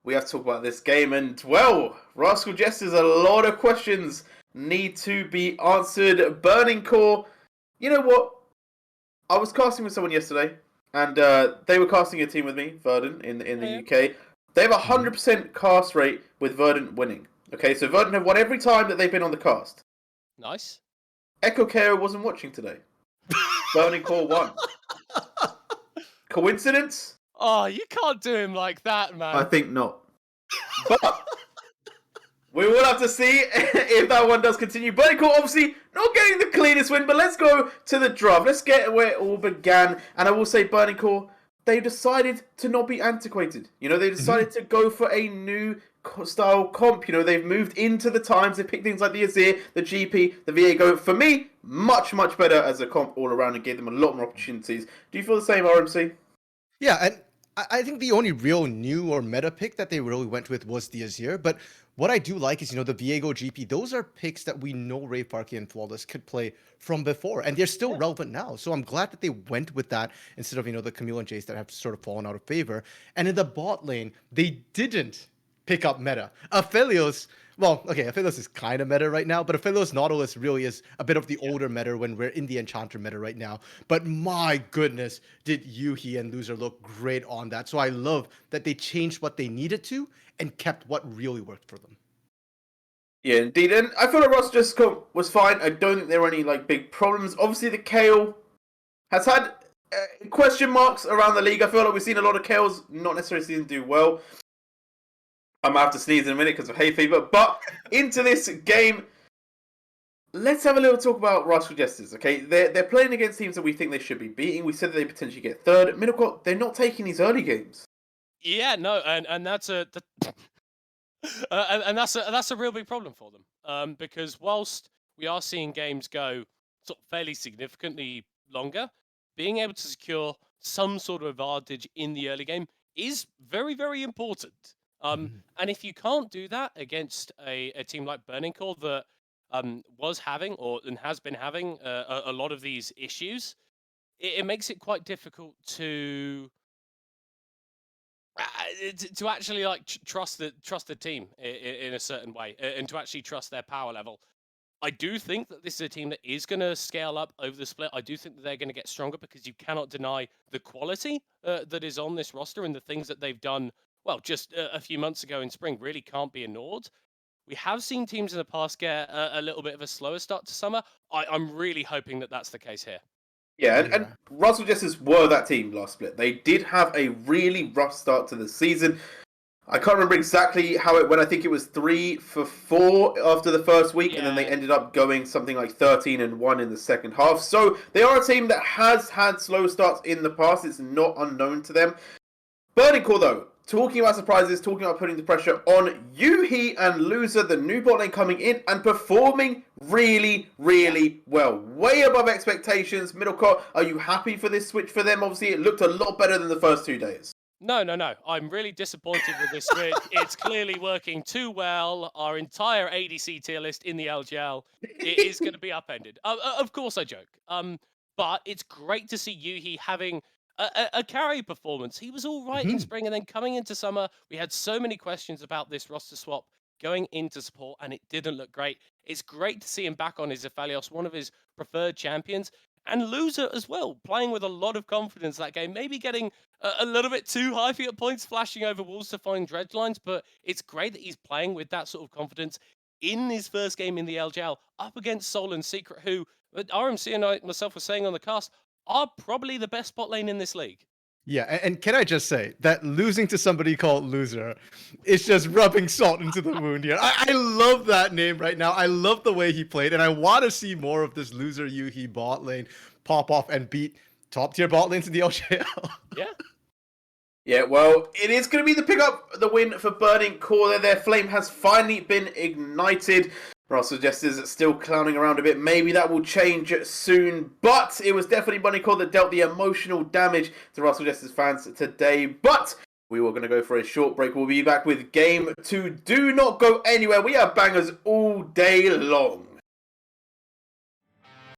we have to talk about this game. And, well, Rascal Jesters, a lot of questions need to be answered. Burning Core, you know what? I was casting with someone yesterday. And they were casting a team with me, Verdant, in the UK. They have a 100% cast rate with Verdant winning. Okay, so Verdant have won every time that they've been on the cast. Nice. Echo Kero wasn't watching today. Burning Core won. Coincidence? Oh, you can't do him like that, man. I think not. But we will have to see if that one does continue. Burning Core obviously not getting the cleanest win, but let's go to the draft. Let's get where it all began. And I will say Burning Core, they decided to not be antiquated. They decided to go for a new style comp. They've moved into the times. They picked things like the Azir, the GP, the Viego. For me, much better as a comp all around and gave them a lot more opportunities. Do you feel the same, RMC? Yeah, and I think the only real new or meta pick that they really went with was the Azir. But what I do like is, the Viego GP, those are picks that we know Ray Parky and Flawless could play from before, and they're still relevant now. So I'm glad that they went with that instead of, the Camille and Jace that have sort of fallen out of favor. And in the bot lane, they didn't pick up meta. Aphelios, well, okay, Aphelios is kind of meta right now, but Aphelios Nautilus really is a bit of the older meta when we're in the Enchanter meta right now. But my goodness, did Yuhi and Loser look great on that. So I love that they changed what they needed to and kept what really worked for them. Yeah, indeed. And I feel like Ross just was fine. I don't think there were any big problems. Obviously, the Kayle has had question marks around the league. I feel like we've seen a lot of Kales not necessarily seem to do well. I'm going to have to sneeze in a minute because of hay fever. But into this game, let's have a little talk about Rascal Jesters, okay? They're playing against teams that we think they should be beating. We said that they potentially get third. Middlecourt, they're not taking these early games. Yeah, no, and that's that's a real big problem for them. Because whilst we are seeing games go sort of fairly significantly longer, being able to secure some sort of advantage in the early game is very, very important. And if you can't do that against a team like Burning Core that was having and has been having a lot of these issues, it makes it quite difficult to actually trust the team in a certain way and to actually trust their power level. I do think that this is a team that is going to scale up over the split. I do think that they're going to get stronger because you cannot deny the quality that is on this roster and the things that they've done. Well, just a few months ago in spring really can't be ignored. We have seen teams in the past get a little bit of a slower start to summer. I'm really hoping that that's the case here. Yeah, and Rascal Jesters were that team last split. They did have a really rough start to the season. I can't remember exactly how it went. I think it was 3 for 4 after the first week, and then they ended up going something like 13-1 in the second half. So they are a team that has had slow starts in the past. It's not unknown to them. Burning Core, though, talking about surprises, talking about putting the pressure on Yuhi and Loser, the new bot lane coming in and performing really, really well. Way above expectations. Middlecourt, are you happy for this switch for them? Obviously, it looked a lot better than the first 2 days. No. I'm really disappointed with this switch. It's clearly working too well. Our entire ADC tier list in the LJL is going to be upended. Of course, I joke. But it's great to see Yuhi having a carry performance. He was all right in spring, and then coming into summer, we had so many questions about this roster swap going into support, and it didn't look great. It's great to see him back on his Aphelios, one of his preferred champions, and Loser as well, playing with a lot of confidence that game, maybe getting a little bit too high for your points, flashing over walls to find dredge lines, but it's great that he's playing with that sort of confidence in his first game in the LJL, up against Soul and Secret, who RMC and I myself were saying on the cast, are probably the best bot lane in this league. Yeah, and can I just say that losing to somebody called Loser is just rubbing salt into the wound here. I love that name right now. I love the way he played, and I want to see more of this Loser Yuhi bot lane pop off and beat top tier bot lanes in the LJL. Yeah. Yeah, well, it is going to be the win for Burning Core. Their flame has finally been ignited. Rascal Jesters still clowning around a bit. Maybe that will change soon. But it was definitely Burning Core that dealt the emotional damage to Rascal Jesters fans today. But we were going to go for a short break. We'll be back with Game 2. Do not go anywhere. We have bangers all day long.